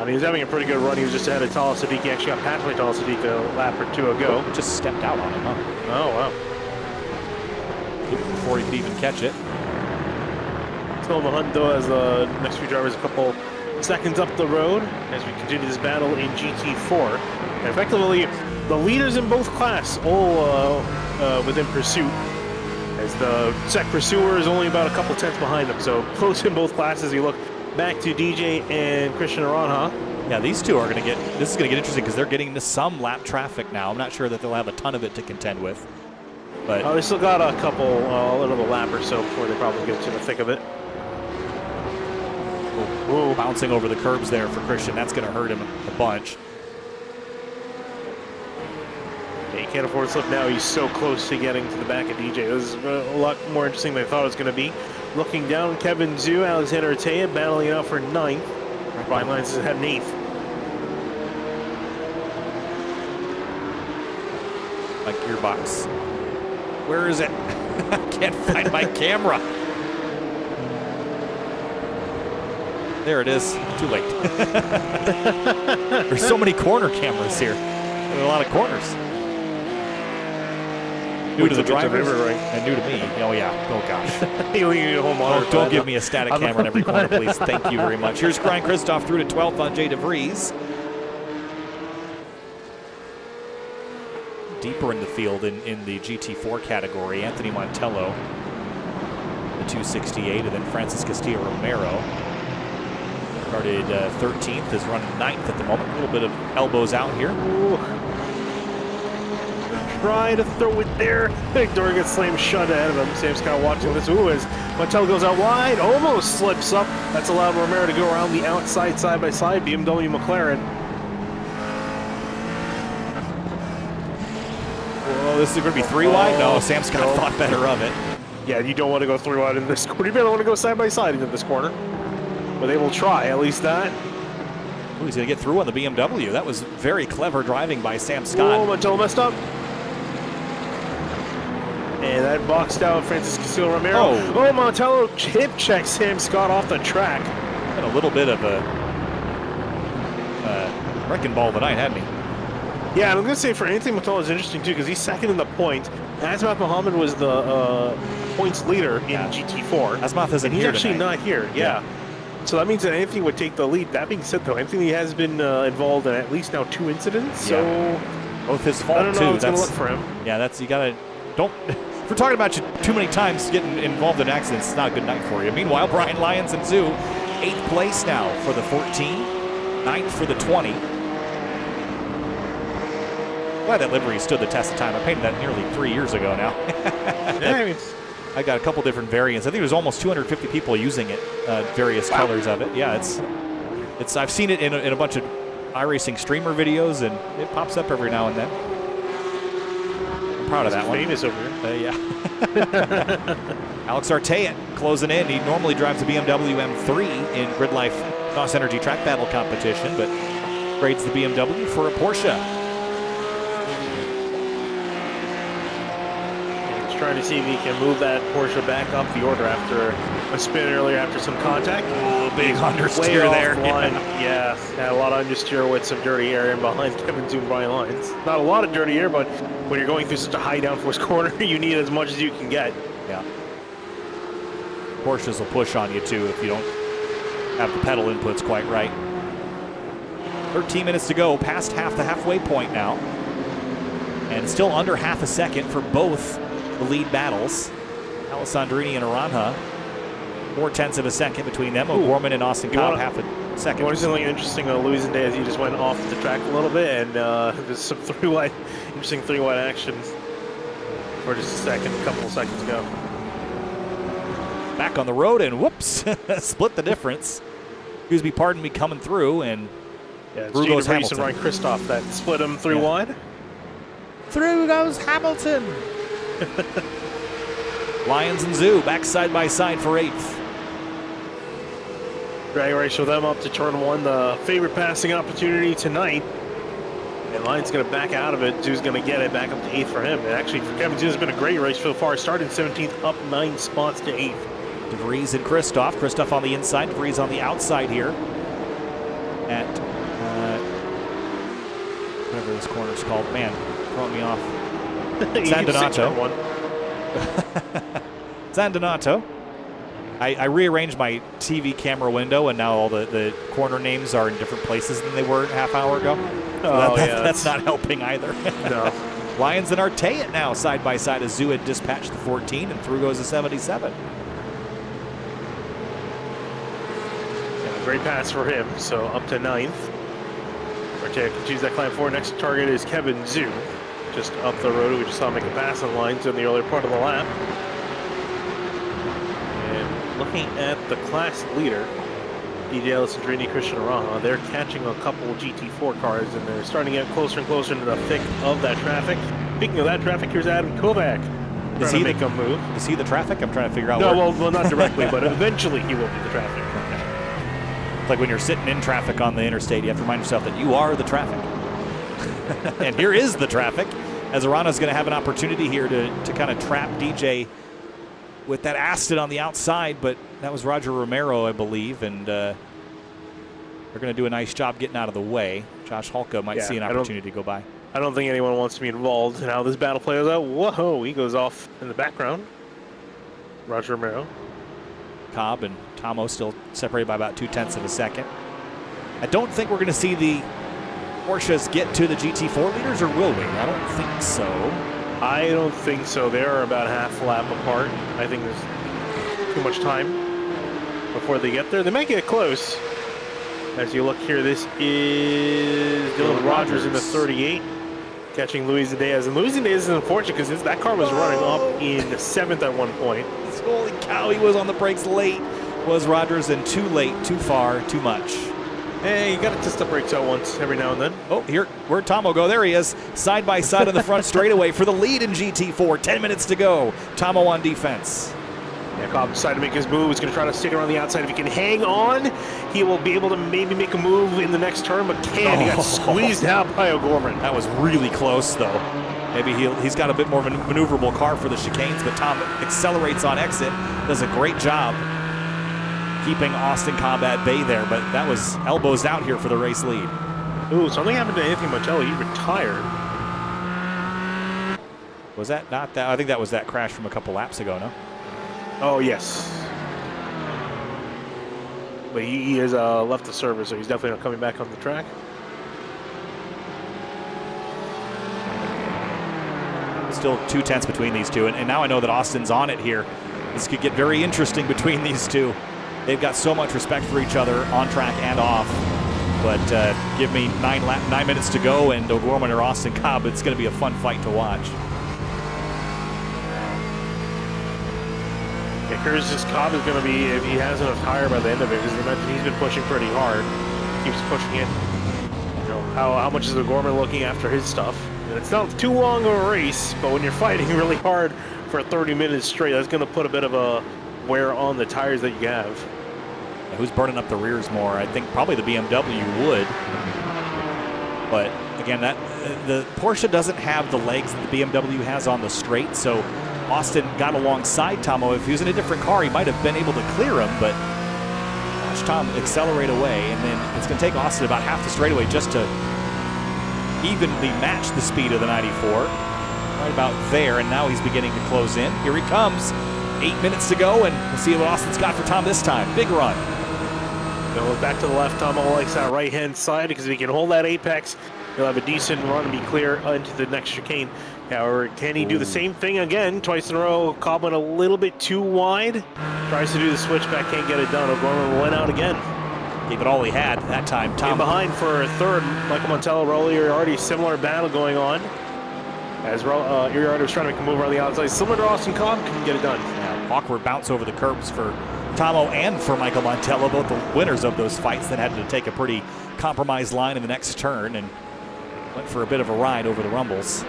He was having a pretty good run. He was just ahead of Tala Sadiq. He actually got past my Tala Sadiq a lap or two ago. Just stepped out on him, huh? Oh, wow. Before he could even catch it. Still in the hunt, though, as the next few drivers a couple seconds up the road as we continue this battle in GT4. And effectively, the leaders in both classes all within pursuit, as the sec pursuer is only about a couple tenths behind them. So close in both classes. You look back to DJ and Christian Arana. Yeah, these two are going to get, this is going to get interesting because they're getting into some lap traffic now. I'm not sure that they'll have a ton of it to contend with. But they still got a couple, another lap or so before they probably get to the thick of it. Ooh, bouncing over the curbs there for Christian. That's going to hurt him a bunch. Yeah, he can't afford to slip now. He's so close to getting to the back of DJ. This is a lot more interesting than I thought it was going to be. Looking down, Kevin Zhu, Alexander Artea battling out for 9th. Brian Lyons has had an 8th. My gearbox. Where is it? I can't find my camera. There it is. Too late. There's so many corner cameras here. There are a lot of corners. New to the drivers and new to me. Oh, yeah. Oh, gosh. Don't give me a static camera in every corner, please. Thank you very much. Here's Brian Christoph through to 12th on Jay DeVries. Deeper in the field in the GT4 category, Anthony Montello, the 268, and then Francis Castillo-Romero. Started 13th, is running 9th at the moment. A little bit of elbows out here. Ooh. Try to throw it there. Big door gets slammed shut ahead of him. Sam Scott watching this. Ooh, as Montello goes out wide, almost slips up. That's allowed Romero to go around the outside side by side. BMW McLaren. Whoa, this is going to be 3 wide? No, Sam Scott thought better of it. Yeah, you don't want to go 3 wide in this corner. You better want to go side by side into this corner. But they will try, at least that. Ooh, he's going to get through on the BMW. That was very clever driving by Sam Scott. Oh, Montello messed up. And that boxed out Francis Castillo-Romero. Oh, Montello hip checks Sam Scott off the track. Had a little bit of a wrecking ball tonight, hadn't he? Yeah, and I'm going to say for Anthony Montello is interesting too because he's second in the point. Azmath Mohammed was the points leader in GT4. Azmath isn't here. He's actually tonight. not here. Yeah. So that means that Anthony would take the lead. That being said, though, Anthony has been involved in at least now 2 incidents. So both his fault I don't know too. how it's going to look for him. Yeah, that's you got to don't. If we're talking about you too many times getting involved in accidents, it's not a good night for you. Meanwhile, Brian Lyons and Zoo, 8th place now for the 14, 9th for the 20. Glad that livery stood the test of time. I painted that nearly 3 years ago now. I got a couple different variants. I think there's almost 250 people using it, various colors of it. Yeah, it's. I've seen it in a bunch of iRacing streamer videos, and it pops up every now and then. I'm proud of that one. Famous over here. Yeah. Alex Artea closing in. He normally drives a BMW M3 in GRIDLIFE Nos Energy Track Battle competition, but trades the BMW for a Porsche. trying to see if he can move that Porsche back up the order after a spin earlier after some contact. Oh, big understeer there. Yeah, had a lot of understeer with some dirty air in behind Kevin Zoom Brian Lyons. Not a lot of dirty air, but when you're going through such a high downforce corner, you need as much as you can get. Yeah. Porsches will push on you too if you don't have the pedal inputs quite right. 13 minutes to go, past half the halfway point now. And still under half a second for both the lead battles. Alessandrini and Aranja, 0.4 of a second between them. O'Gorman and Austin Cobb, half a second. You want to see something interesting? Luis and Diaz, he just went off the track a little bit, and there's some interesting three-wide action for just a second, a couple of seconds ago. Back on the road, and whoops, split the difference. Excuse me, pardon me, coming through, and through goes Hamilton. And Ryan Christoph that split him three wide. Through goes Hamilton. Lyons and Zoo back side by side for 8th. Drag race for them up to turn 1, the favorite passing opportunity tonight. And Lyons going to back out of it. Zoo's going to get it back up to 8th for him. And actually, for Kevin Zoo, it's been a great race so far. Started 17th, up 9 spots to 8th. DeVries and Christoph. Christoph on the inside, DeVries on the outside here. At whatever this corner's called. Man, throwing me off. San Donato. San Donato. I rearranged my TV camera window, and now all the corner names are in different places than they were a half hour ago. So that's not helping either. No. Lyons and Arteat now side by side as Zoo had dispatched the 14, and through goes the 77. Yeah, great pass for him, so up to 9th. Arteat continues that climb forward. Next target is Kevin Zoo. Just up the road, we just saw him make a pass on Lyons in the earlier part of the lap. And looking at the class leader, DJ Alessandrini, Christian Aranja, they're catching a couple GT4 cars, and they're starting to get closer and closer into the thick of that traffic. Speaking of that traffic, here's Adam Kovac trying to make a move. Is he the traffic? I'm trying to figure out well, not directly, but eventually he will be the traffic. It's like when you're sitting in traffic on the interstate, you have to remind yourself that you are the traffic. And here is the traffic, as Arana's going to have an opportunity here to kind of trap DJ with that Aston on the outside, but that was Roger Romero, I believe, and they're going to do a nice job getting out of the way. Josh Halka might see an opportunity to go by. I don't think anyone wants to be involved in how this battle plays out. Whoa, he goes off in the background. Roger Romero. Cobb and Tomo still separated by about 0.2 of a second. I don't think we're going to see the Porsches get to the GT4 leaders, or will we? I don't think so. I don't think so. They are about half a lap apart. I think there's too much time before they get there. They might get close. As you look here, this is Dylan Rogers in the 38, catching Luis Diaz. And Luis Diaz is unfortunate because that car was running up in 7th at one point. Holy cow, he was on the brakes late. Was Rogers, and too late, too far, too much. Hey, you got to test the brakes out once every now and then. Oh, here, where'd Tomo go? There he is, side by side on the front straightaway for the lead in GT4. 10 minutes to go. Tomo on defense. Yeah, Cobb decided to make his move. He's going to try to stick around the outside. If he can hang on, he will be able to maybe make a move in the next turn, but can't. He got squeezed out by O'Gorman. That was really close, though. Maybe he's got a bit more of a maneuverable car for the chicanes, but Tom accelerates on exit, does a great job keeping Austin Cobb at bay there, but that was elbows out here for the race lead. Ooh, something happened to Anthony Mugello. He retired. Was that not that? I think that was that crash from a couple laps ago, no? Oh, yes. But he has left the service, so he's definitely not coming back on the track. Still 0.2 between these two, and now I know that Austin's on it here. This could get very interesting between these two. They've got so much respect for each other on track and off. But give me 9 minutes to go, and O'Gorman or Austin Cobb, it's going to be a fun fight to watch. Yeah, curious this Cobb is going to be, if he has enough tire by the end of it, because he's been pushing pretty hard. Keeps pushing it. You know, how much is O'Gorman looking after his stuff? And it's not too long of a race, but when you're fighting really hard for 30 minutes straight, that's going to put a bit of a wear on the tires that you have. Who's burning up the rears more? I think probably the BMW would. But again, the Porsche doesn't have the legs that the BMW has on the straight, so Austin got alongside Tomo. If he was in a different car, he might have been able to clear him, but watch Tom accelerate away, and then it's going to take Austin about half the straightaway just to evenly match the speed of the 94. Right about there, and now he's beginning to close in. Here he comes. 8 minutes to go, and we'll see what Austin's got for Tom this time. Big run. Going back to the left, Tomo likes that right-hand side because if he can hold that apex, he'll have a decent run and be clear into the next chicane. However, can he do the same thing again? Twice in a row, Cobb went a little bit too wide. Tries to do the switchback, can't get it done. O'Gorman went out again. Gave it all he had that time. Tom in behind for third. Michael Montello, Uriardi, similar battle going on. As Uriardi was trying to make a move around the outside. Similar to Austin Cobb, couldn't get it done. Yeah, awkward bounce over the curbs for Tomo and for Michael Montello, both the winners of those fights that had to take a pretty compromised line in the next turn and went for a bit of a ride over the rumbles.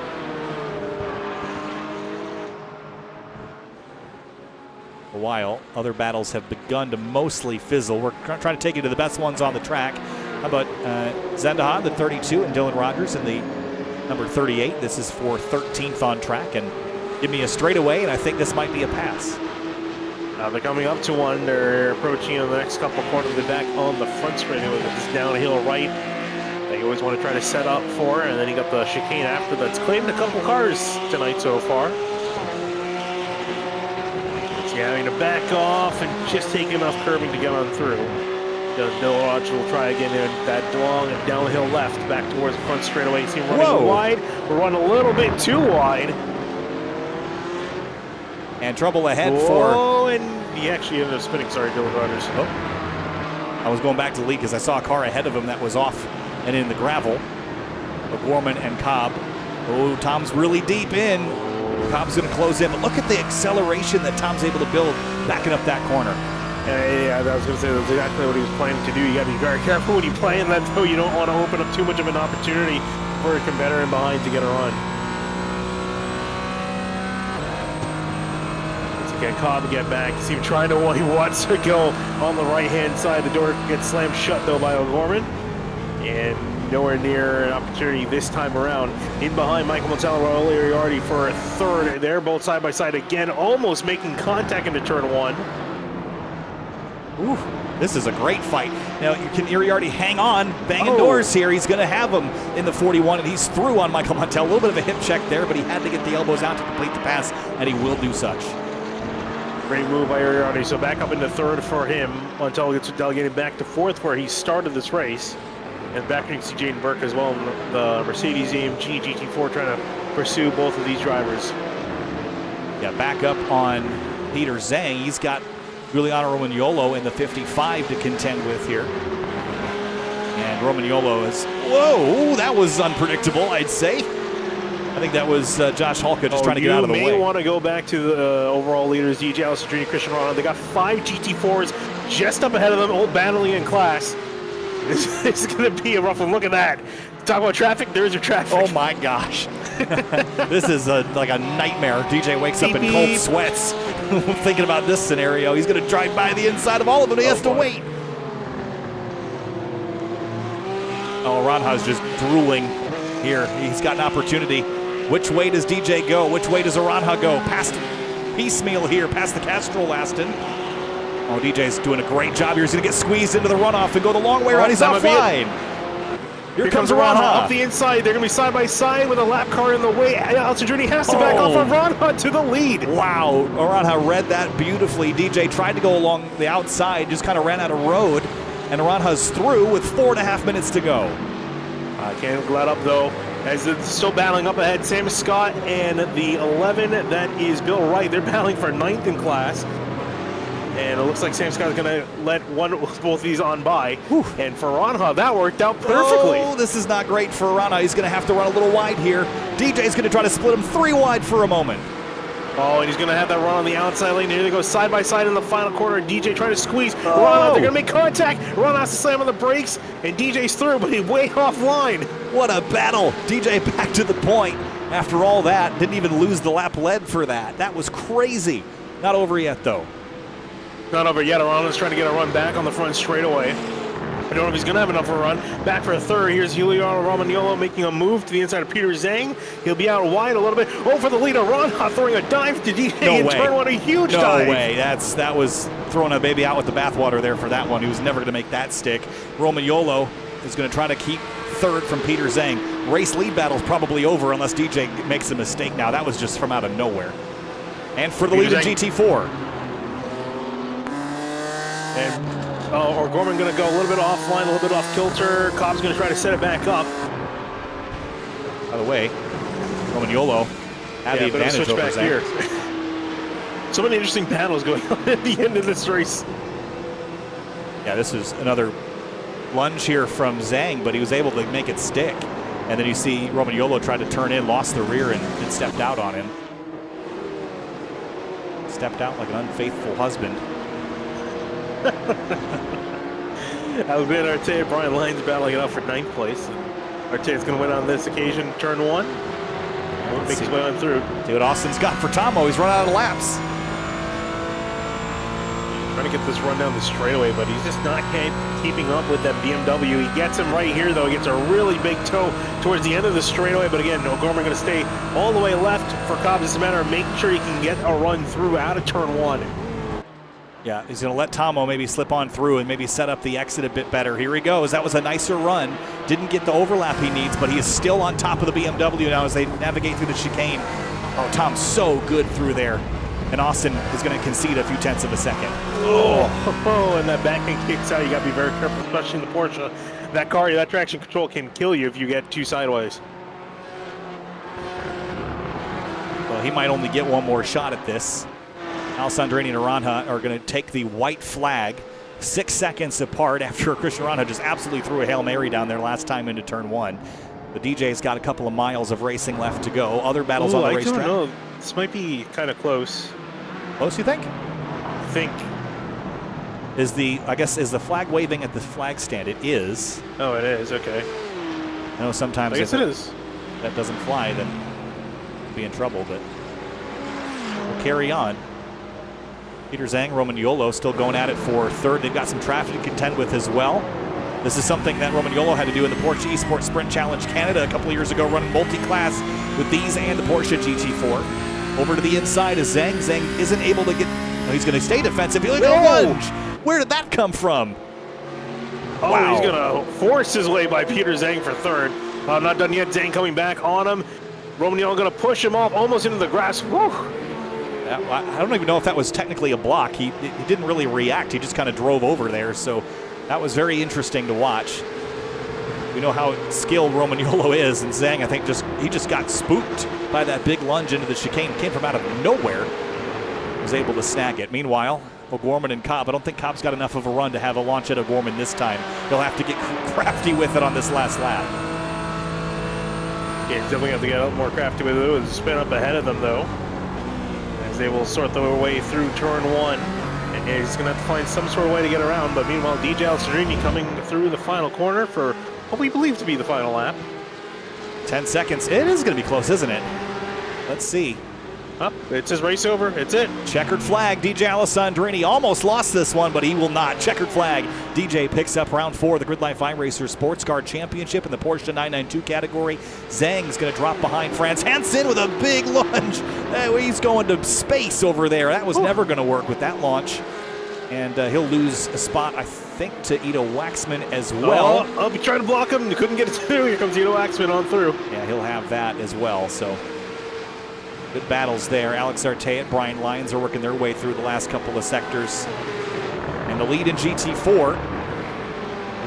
A while, other battles have begun to mostly fizzle. We're trying to take you to the best ones on the track. How about Zendahan, the 32, and Dylan Rogers in the number 38. This is for 13th on track, and give me a straightaway, and I think this might be a pass. They're coming up to one. They're approaching in the next couple of corners. They're back on the front straightaway with this downhill right. They always want to try to set up for, and then you got the chicane after that's claimed a couple cars tonight so far. So you're having to back off and just take enough curbing to get on through. Bill Rogers will try again in that long and downhill left back towards the front straightaway. You see him running wide. We're running a little bit too wide. And trouble ahead for... Oh, and he actually ended up spinning. Sorry, Dylan Rogers. Oh. I was going back to the lead because I saw a car ahead of him that was off and in the gravel. O'Gorman and Cobb. Oh, Tom's really deep in. Cobb's going to close in. But look at the acceleration that Tom's able to build backing up that corner. Yeah, I was going to say that's exactly what he was planning to do. You got to be very careful when you play in that, though. You don't want to open up too much of an opportunity for a competitor in behind to get a run. Again, Cobb get back. You see him trying to what he wants to go on the right-hand side. The door gets slammed shut, though, by O'Gorman. And nowhere near an opportunity this time around. In behind, Michael Montello, Uriardi for a third. They're both side by side again, almost making contact into turn one. Ooh, this is a great fight. Now, can Uriardi hang on? Banging doors here. He's going to have him in the 41, and he's through on Michael Montello. A little bit of a hip check there, but he had to get the elbows out to complete the pass, and he will do such. Great move by Uriardi. So back up into third for him. Montello gets delegated back to fourth where he started this race. And back you can see Jaden Burke as well in the Mercedes AMG GT4 trying to pursue both of these drivers. Yeah, back up on Peter Zhang. He's got Giuliano Romagnolo in the 55 to contend with here. And Romagnolo is, whoa, that was unpredictable, I'd say. I think that was Josh Halka just trying to get out of the way. You may want to go back to the overall leaders, DJ Allison Jr., Christian Rana. They got 5 GT4s just up ahead of them, all battling in class. This is going to be a rough one. Look at that. Talk about traffic, there's your traffic. Oh my gosh. This is like a nightmare. DJ wakes up in cold sweats thinking about this scenario. He's going to drive by the inside of all of them. He has to wait. Oh, Ranha's just drooling here. He's got an opportunity. Which way does DJ go? Which way does Aranha go? Past piecemeal here, past the Castrol Aston. Oh, DJ's doing a great job here. He's going to get squeezed into the runoff and go the long way around. He's offline. Here comes Aranha. Up the inside. They're going to be side by side with a lap car in the way. Allison Jr. has to back off of Aranha to the lead. Wow. Aranha read that beautifully. DJ tried to go along the outside, just kind of ran out of road. And Aranha's through with 4.5 minutes to go. Can't let up, though, as it's still battling up ahead. Sam Scott and the 11, that is Bill Wright. They're battling for 9th in class. And it looks like Sam Scott is going to let both these on by. Whew. And for Ranha, that worked out perfectly. Oh, this is not great for Ranha. He's going to have to run a little wide here. DJ's going to try to split him 3 wide for a moment. Oh, and he's going to have that run on the outside lane. Here they go side by side in the final corner. DJ trying to squeeze. Ranha, they're going to make contact. Ranha has to slam on the brakes, and DJ's through, but he's way offline. What a battle. DJ back to the point. After all that, didn't even lose the lap led for that. That was crazy. Not over yet, though. Not over yet. Ranha's trying to get a run back on the front straightaway. don't know if he's going to have enough of a run. Back for a third. Here's Giuliano Romagnolo making a move to the inside of Peter Zhang. He'll be out wide a little bit. Oh, for the lead of Ronha, throwing a dive to DJ in turn one. A huge dive. No way. That was throwing a baby out with the bathwater there for that one. He was never going to make that stick. Romagnolo is going to try to keep third from Peter Zhang. Race lead battle's probably over unless DJ makes a mistake now. That was just from out of nowhere. And for the lead in GT4. And O'Gorman going to go a little bit offline, a little bit off kilter. Cobb's going to try to set it back up. By the way, Romagnolo had the advantage over Zhang. Here. So many interesting battles going on at the end of this race. Yeah, this is another lunge here from Zhang, but he was able to make it stick. And then you see Romagnolo try to turn in, lost the rear, and stepped out on him. Stepped out like an unfaithful husband. Albert Arte and Brian Lyons battling it out for 9th place. Arte's going to win on this occasion, turn 1. Won't make his way on through. See what Austin's got for Tomo. He's run out of laps. Trying to get this run down the straightaway, but he's just not keeping up with that BMW. He gets him right here, though. He gets a really big toe towards the end of the straightaway, but again, O'Gorman going to stay all the way left for Cobb. It's a matter of making sure he can get a run through out of turn 1. Yeah, he's going to let Tomo maybe slip on through and maybe set up the exit a bit better. Here he goes. That was a nicer run. Didn't get the overlap he needs, but he is still on top of the BMW now as they navigate through the chicane. Oh, Tom's so good through there. And Austin is going to concede a few tenths of a second. Oh, and that back end kicks out. You got to be very careful, especially in the Porsche. That car, that traction control can kill you if you get too sideways. Well, he might only get one more shot at this. Alessandrini and Aranja are going to take the white flag 6 seconds apart after Christian Aranja just absolutely threw a Hail Mary down there last time into turn 1. The DJ's got a couple of miles of racing left to go. Other battles on the racetrack. I don't know. This might be kind of close. Close, you think? I think. Is the flag waving at the flag stand? It is. Oh, it is. Okay. I know sometimes I guess it is. That doesn't fly, then we'll be in trouble, but we'll carry on. Peter Zhang, Romagnolo still going at it for third. They've got some traffic to contend with as well. This is something that Romagnolo had to do in the Porsche Esports Sprint Challenge Canada a couple of years ago, running multi-class with these and the Porsche GT4. Over to the inside is Zhang. Zhang isn't able to get... Oh, he's going to stay defensive. He'll go lunge. Where did that come from? Oh, wow. He's going to force his way by Peter Zhang for third. Not done yet. Zhang coming back on him. Romagnolo going to push him off almost into the grass. Woo. I don't even know if that was technically a block. He didn't really react. He just kind of drove over there. So that was very interesting to watch. We know how skilled Romagnolo is, and Zhang, I think, he just got spooked by that big lunge into the chicane. It came from out of nowhere. Was able to snag it. Meanwhile, O'Gorman and Cobb, I don't think Cobb's got enough of a run to have a launch at O'Gorman this time. He'll have to get crafty with it on this last lap. Yeah, he's definitely have to get a little more crafty with it. And spin up ahead of them, though. They will sort their way through turn 1, and he's going to have to find some sort of way to get around. But meanwhile, DJ Alessandrini coming through the final corner for what we believe to be the final lap. 10 seconds. It is going to be close, isn't it? Let's see. It says race over. It's it. Checkered flag. DJ Alessandrini almost lost this one, but he will not. Checkered flag. DJ picks up round 4 of the GRIDLIFE iRacers Sports Car Championship in the Porsche 992 category. Zhang's going to drop behind Franz Hansen with a big lunge. He's going to space over there. That was never going to work with that launch. And he'll lose a spot, I think, to Ido Waxman as well. I'll be trying to block him. Couldn't get it through. Here comes Ido Waxman on through. Yeah, he'll have that as well. So good battles there. Alex Arte and Brian Lyons are working their way through the last couple of sectors. And the lead in GT4,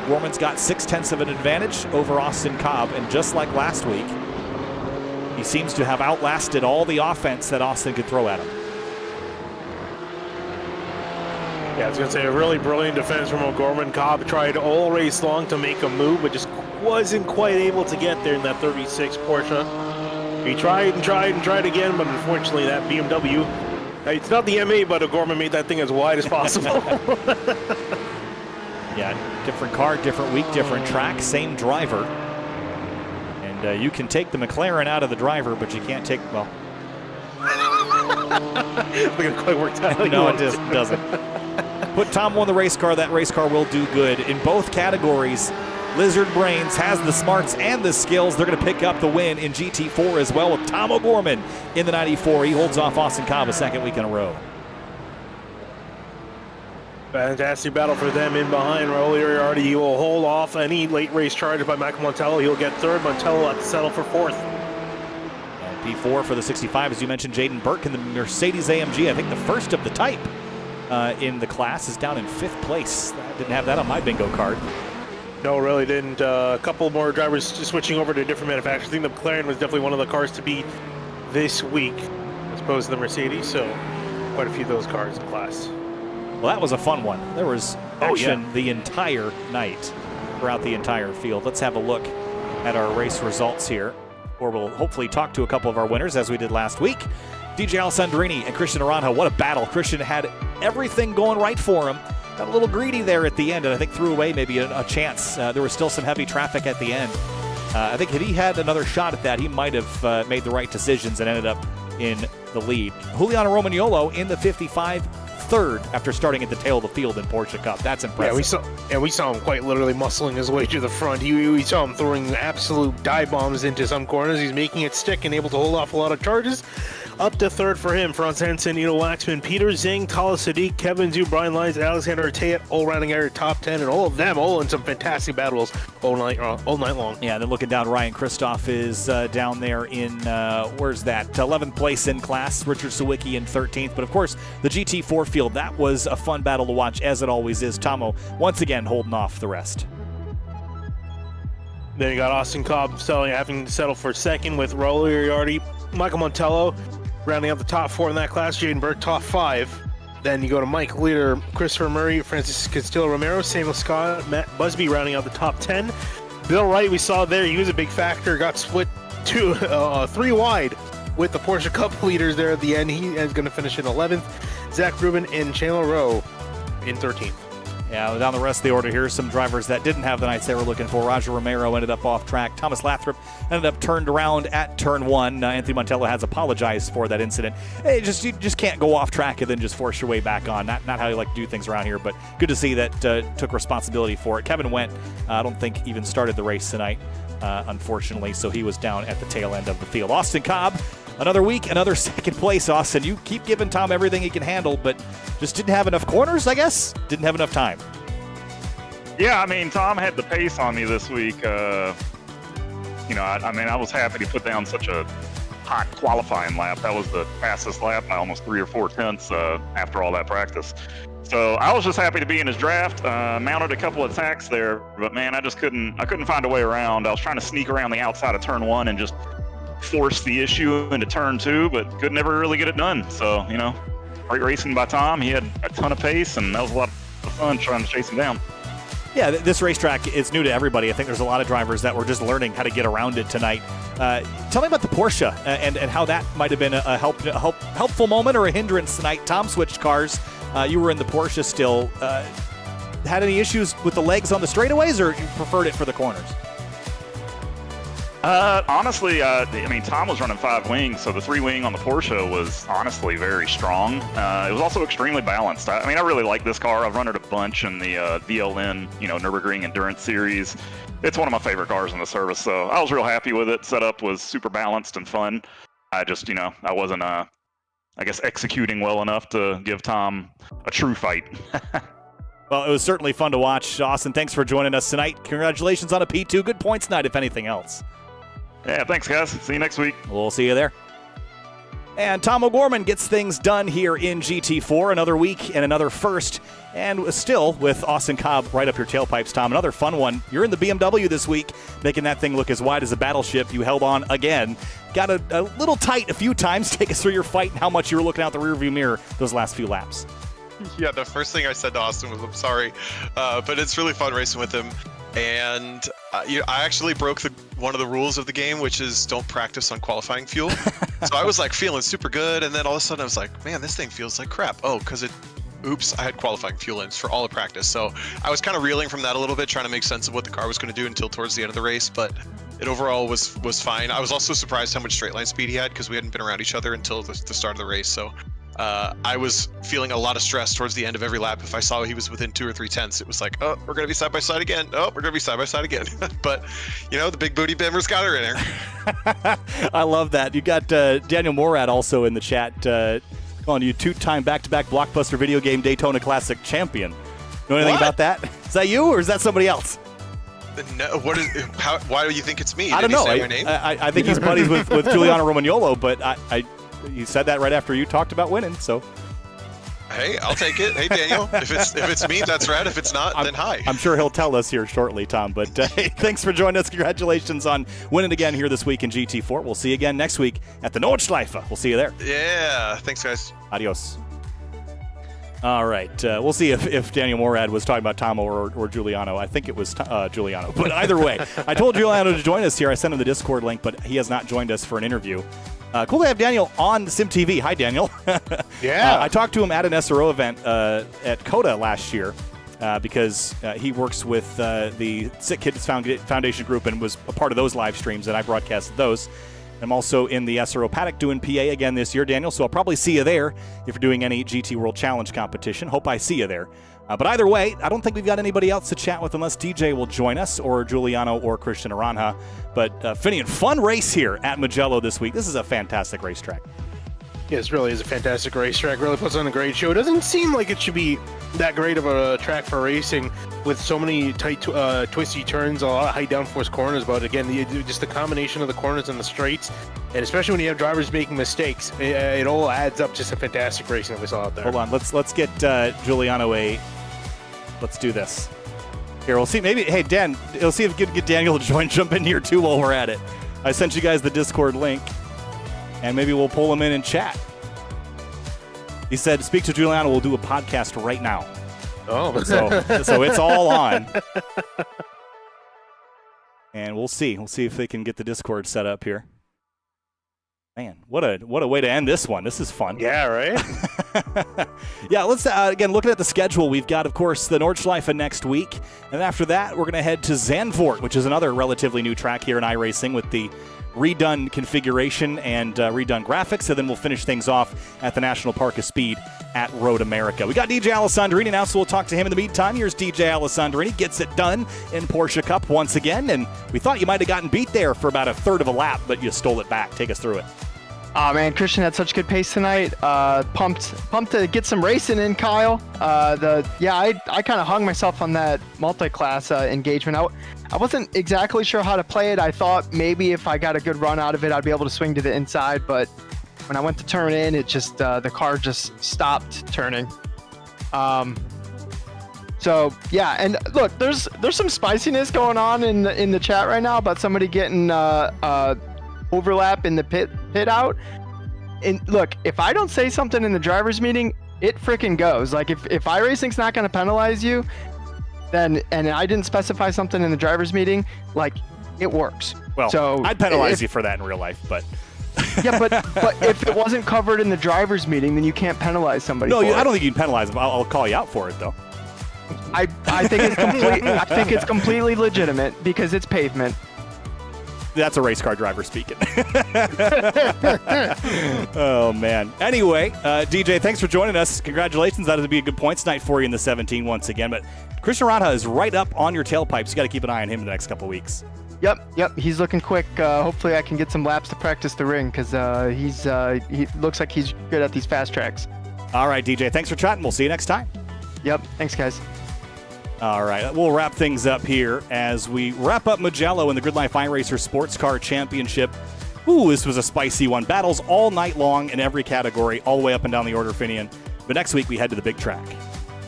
Gorman's got 6/10 of an advantage over Austin Cobb. And just like last week, he seems to have outlasted all the offense that Austin could throw at him. Yeah, I was going to say a really brilliant defense from O'Gorman. Cobb tried all race long to make a move, but just wasn't quite able to get there in that 36 Porsche. He tried and tried and tried again, but unfortunately that BMW, it's not the M8, but O'Gorman made that thing as wide as possible. Yeah, different car, different week, different track, same driver. And you can take the McLaren out of the driver, but you can't take, well. Look at it quite worked out. No, it just doesn't. Put Tom on the race car. That race car will do good. In both categories, Lizard Brains has the smarts and the skills. They're going to pick up the win in GT4 as well with Tom O'Gorman in the 94. He holds off Austin Cobb a second week in a row. Fantastic battle for them in behind. Uriardi will hold off any late race charge by Michael Montello. He'll get third. Montello will have to settle for fourth. And P4 for the 65, as you mentioned, Jaden Burke in the Mercedes AMG. I think the first of the type in the class is down in 5th place. I didn't have that on my bingo card. No, really didn't. A couple more drivers just switching over to a different manufacturer. I think the McLaren was definitely one of the cars to beat this week, as opposed to the Mercedes. So quite a few of those cars in class. Well, that was a fun one. There was action the entire night throughout the entire field. Let's have a look at our race results here, or we'll hopefully talk to a couple of our winners as we did last week. DJ Alessandrini and Christian Aranjo, what a battle. Christian had everything going right for him. Got a little greedy there at the end, and I think threw away maybe a chance. There was still some heavy traffic at the end. I think if he had another shot at that, he might have made the right decisions and ended up in the lead. Juliano Romagnolo in the 55, third after starting at the tail of the field in Porsche Cup. That's impressive. Yeah, we saw him quite literally muscling his way to the front. We saw him throwing absolute dive bombs into some corners. He's making it stick and able to hold off a lot of charges. Up to third for him, Franz Hansen, Ido Waxman, Peter Zing, Tala Sadiq, Kevin Zhu, Brian Lyons, Alexander Tayet, all rounding out top 10, and all of them all in some fantastic battles all night long. Yeah, and then looking down, Ryan Kristoff is down there in, where's that, 11th place in class, Richard Sawicki in 13th, but of course, the GT4 field, that was a fun battle to watch, as it always is. Tomo, once again, holding off the rest. Then you got Austin Cobb having to settle for second with Raul Uriardi, Michael Montello, rounding out the top 4 in that class, Jaden Burke top 5. Then you go to Mike Leader, Christopher Murray, Francis Castillo-Romero, Samuel Scott, Matt Busby rounding out the top 10. Bill Wright, we saw there, he was a big factor, got split 3 wide with the Porsche Cup leaders there at the end. He is going to finish in 11th. Zach Rubin and Chandler Rowe in 13th. Yeah, down the rest of the order here, some drivers that didn't have the nights they were looking for. Roger Romero ended up off track. Thomas Lathrop ended up turned around at turn 1. Anthony Montello has apologized for that incident. Hey, you just can't go off track and then just force your way back on. Not how you like to do things around here, but good to see that took responsibility for it. Kevin Wendt, I don't think even started the race tonight, unfortunately, so he was down at the tail end of the field. Austin Cobb, another week, another second place, Austin. You keep giving Tom everything he can handle, but just didn't have enough corners, I guess? Didn't have enough time. Yeah, I mean, Tom had the pace on me this week. I was happy to put down such a hot qualifying lap. That was the fastest lap by almost 3 or 4 tenths after all that practice. So I was just happy to be in his draft. Mounted a couple of attacks there, but man, I couldn't find a way around. I was trying to sneak around the outside of turn 1 and just force the issue into turn 2, but could never really get it done. So, great racing by Tom. He had a ton of pace, and that was a lot of fun trying to chase him down. Yeah, this racetrack is new to everybody. I think there's a lot of drivers that were just learning how to get around it tonight. Tell me about the Porsche and how that might have been a helpful moment or a hindrance tonight. Tom switched cars. You were in the Porsche still. Had any issues with the legs on the straightaways, or you preferred it for the corners? Honestly, Tom was running 5 wings, so the 3 wing on the Porsche was honestly very strong. It was also extremely balanced. I really like this car. I've run it a bunch in the VLN, Nürburgring Endurance Series. It's one of my favorite cars in the service, so I was real happy with it. Setup was super balanced and fun. I just, I wasn't, executing well enough to give Tom a true fight. Well, it was certainly fun to watch. Austin, thanks for joining us tonight. Congratulations on a P2. Good points tonight, if anything else. Yeah, thanks, guys. See you next week. We'll see you there. And Tom O'Gorman gets things done here in GT4. Another week and another first. And still with Austin Cobb right up your tailpipes, Tom. Another fun one. You're in the BMW this week, making that thing look as wide as a battleship. You held on again. Got a little tight a few times. Take us through your fight and how much you were looking out the rearview mirror those last few laps. Yeah, the first thing I said to Austin was, I'm sorry, but it's really fun racing with him. And I actually broke one of the rules of the game, which is don't practice on qualifying fuel. So I was like feeling super good, and then all of a sudden I was like, man, this thing feels like crap. Oh, because I had qualifying fuel ins for all of practice. So I was kind of reeling from that a little bit, trying to make sense of what the car was going to do until towards the end of the race. But it overall was fine. I was also surprised how much straight line speed he had, because we hadn't been around each other until the start of the race. So I was feeling a lot of stress towards the end of every lap. If I saw he was within 2 or 3 tenths, it was like, oh, we're going to be side by side again. Oh, we're going to be side by side again. But, the big booty Bimmer's got her in her. I love that. You got Daniel Morad also in the chat calling you 2-time back-to-back blockbuster video game Daytona Classic champion. Know anything about that? Is that you or is that somebody else? No, why do you think it's me? I don't know. Say my name? I think he's buddies with Giuliano Romagnolo, but you said that right after you talked about winning, so. Hey, I'll take it. Hey, Daniel, if it's me, that's right. If it's not, then hi. I'm sure he'll tell us here shortly, Tom. But hey, thanks for joining us. Congratulations on winning again here this week in GT4. We'll see you again next week at the Nordschleife. We'll see you there. Yeah, thanks, guys. Adios. All right. We'll see if Daniel Morad was talking about Tomo or Giuliano. I think it was Giuliano. But either way, I told Giuliano to join us here. I sent him the Discord link, but he has not joined us for an interview. Cool to have Daniel on SimTV. Hi, Daniel. Yeah. I talked to him at an SRO event at CODA last year because he works with the Sick Kids Foundation group and was a part of those live streams, and I broadcasted those. I'm also in the SRO paddock doing PA again this year, Daniel, so I'll probably see you there if you're doing any GT World Challenge competition. Hope I see you there. But either way, I don't think we've got anybody else to chat with unless DJ will join us or Giuliano or Christian Aranja. But Finian, fun race here at Mugello this week. This is a fantastic racetrack. Yeah, this really is a fantastic racetrack. Really puts on a great show. It doesn't seem like it should be that great of a track for racing with so many tight, twisty turns, a lot of high downforce corners. But again, just the combination of the corners and the straights, and especially when you have drivers making mistakes, it all adds up. Just a fantastic racing that we saw out there. Hold on, let's get Giuliano let's do this. Here, we'll see. Maybe, hey, Dan, we'll see if we can get Daniel to jump in here too while we're at it. I sent you guys the Discord link, and maybe we'll pull him in and chat. He said, speak to Giuliano, we'll do a podcast right now. Oh. So it's all on. And we'll see. We'll see if they can get the Discord set up here. Man, what a way to end this one. This is fun. Yeah, right? Yeah, let's, again, looking at the schedule, we've got, of course, the Nordschleife next week. And after that, we're going to head to Zandvoort, which is another relatively new track here in iRacing with the redone configuration and redone graphics. And then we'll finish things off at the National Park of Speed at Road America. We got DJ Alessandrini now, so we'll talk to him in the meantime. Here's DJ Alessandrini. Gets it done in Porsche Cup once again. And we thought you might have gotten beat there for about a third of a lap, but you stole it back. Take us through it. Oh man, Christian had such good pace tonight. Pumped to get some racing in, Kyle. I kind of hung myself on that multi-class engagement. I wasn't exactly sure how to play it. I thought maybe if I got a good run out of it, I'd be able to swing to the inside. But when I went to turn in, it just the car just stopped turning. So yeah, and look, there's some spiciness going on in the chat right now about somebody getting overlap in the pit out. And look, if I don't say something in the driver's meeting, it freaking goes. Like if iRacing's not going to penalize you, then, and I didn't specify something in the driver's meeting, like it works. Well, so I'd penalize you for that in real life, but yeah, but if it wasn't covered in the driver's meeting, then you can't penalize somebody. No, for I it. don't think you can penalize them. I'll call you out for it though. I think it's complete. I think it's completely legitimate because it's pavement. That's a race car driver speaking. Oh, man. Anyway, DJ, thanks for joining us. Congratulations. That would be a good points night for you in the 17 once again. But Christian Aranja is right up on your tailpipes. You got to keep an eye on him in the next couple of weeks. Yep. He's looking quick. Hopefully I can get some laps to practice the ring because he looks like he's good at these fast tracks. All right, DJ. Thanks for chatting. We'll see you next time. Yep. Thanks, guys. All right, we'll wrap things up here as we wrap up Mugello in the GRIDLIFE iRacers Sports Car Championship. Ooh, this was a spicy one. Battles all night long in every category, all the way up and down the order, Finian. But next week we head to the big track.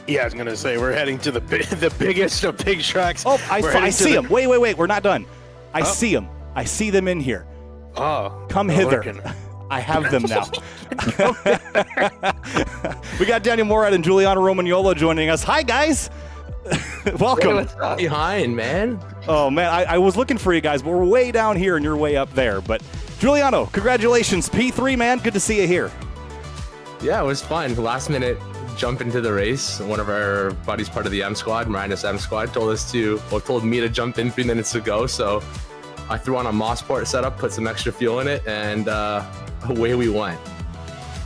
Yeah, I was going to say, we're heading to the biggest of big tracks. Oh, I see them. Wait, we're not done. I see them. I see them in here. Oh. Come hither. I have them now. We got Daniel Morad and Giuliano Romagnolo joining us. Hi, guys. Welcome. What's up behind, man? Oh, man, I was looking for you guys, but we're way down here and you're way up there. But Giuliano, congratulations. P3, man. Good to see you here. Yeah, it was fun. Last minute jump into the race. One of our buddies, part of the M squad, Marinus M squad, told me to jump in 3 minutes ago. So I threw on a Mossport setup, put some extra fuel in it, and away we went.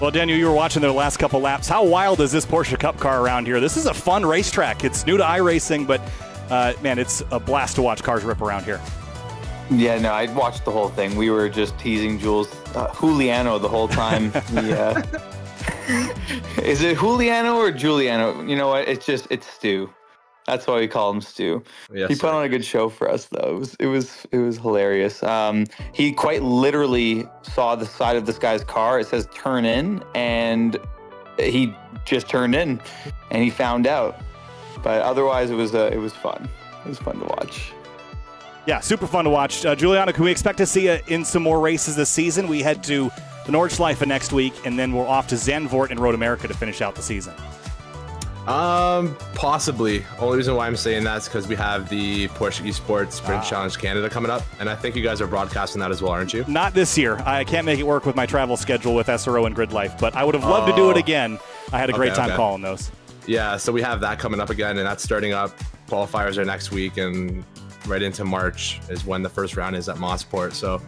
Well, Daniel, you were watching their last couple laps. How wild is this Porsche Cup car around here? This is a fun racetrack. It's new to iRacing, but man, it's a blast to watch cars rip around here. Yeah, no, I watched the whole thing. We were just teasing Jules Juliano the whole time. Is it Juliano or Giuliano? You know what? It's Stu. That's why we call him Stu. Yes, he put on a good show for us, though. It was hilarious. He quite literally saw the side of this guy's car. It says "turn in," and he just turned in, and he found out. But otherwise, it was fun. It was fun to watch. Yeah, super fun to watch. Giuliano, can we expect to see you in some more races this season? We head to the Nordschleife next week, and then we're off to Zandvoort and Road America to finish out the season. Possibly. Only reason why I'm saying that is because we have the Porsche Esports Sprint Challenge Canada coming up, and I think you guys are broadcasting that as well, aren't you? Not this year. I can't make it work with my travel schedule with SRO and GRIDLIFE, but I would have loved to do it again. I had a great time calling those. Yeah, so we have that coming up again, and that's starting up. Qualifiers are next week, and right into March is when the first round is at Mossport. So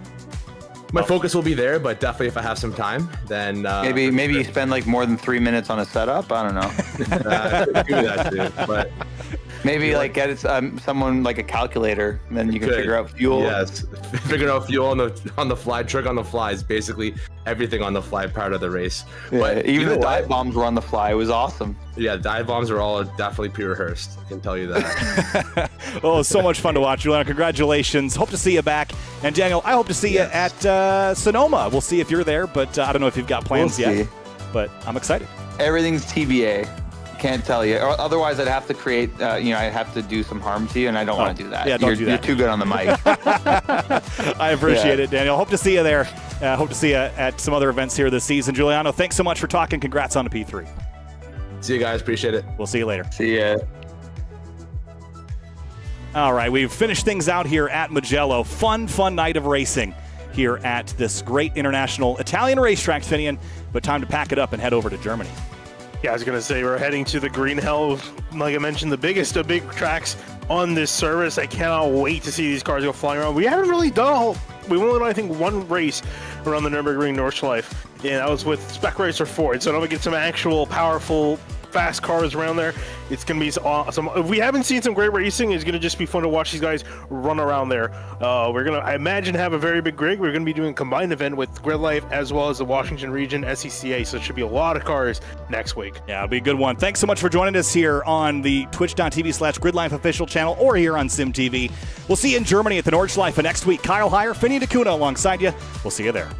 my focus will be there, but definitely if I have some time, then maybe you spend like more than 3 minutes on a setup. I don't know. do that too, but maybe like get it, someone like a calculator, and then you can figure out fuel. Yes, figuring out fuel on the fly, trick on the fly is basically everything on the fly part of the race. Yeah, but even the dive bombs were on the fly. It was awesome. Yeah, dive bombs are all definitely pre-rehearsed. I can tell you that. Oh, so much fun to watch, Juliana. Congratulations. Hope to see you back. And Daniel, I hope to see you at Sonoma. We'll see if you're there, but I don't know if you've got plans yet. But I'm excited. Everything's TBA. Can't tell you. Or otherwise, I'd have to create. I'd have to do some harm to you, and I don't want to do that. Yeah, don't do that. You're too good on the mic. I appreciate it, Daniel. Hope to see you there. Hope to see you at some other events here this season. Giuliano, thanks so much for talking. Congrats on the P3. See you guys. Appreciate it. We'll see you later. See ya. All right, we've finished things out here at Mugello. Fun night of racing here at this great international Italian racetrack, Finian. But time to pack it up and head over to Germany. Yeah, I was going to say we're heading to the Green Hell. Like I mentioned, the biggest of big tracks on this service. I cannot wait to see these cars go flying around. We haven't really done we've only done, I think, one race around the Nürburgring Nordschleife, and that was with Spec Racer Ford. So now we get some actual powerful, fast cars around there. It's going to be awesome. If we haven't seen some great racing, it's going to just be fun to watch these guys run around there. We're going to, I imagine, have a very big grid. We're going to be doing a combined event with GRIDLIFE as well as the Washington Region SCCA, so it should be a lot of cars next week. Yeah, it'll be a good one. Thanks so much for joining us here on the twitch.tv/GRIDLIFE official channel or here on SimTV. We'll see you in Germany at the Nordschleife next week. Kyle Heyer, Finney DeCuna alongside you. We'll see you there.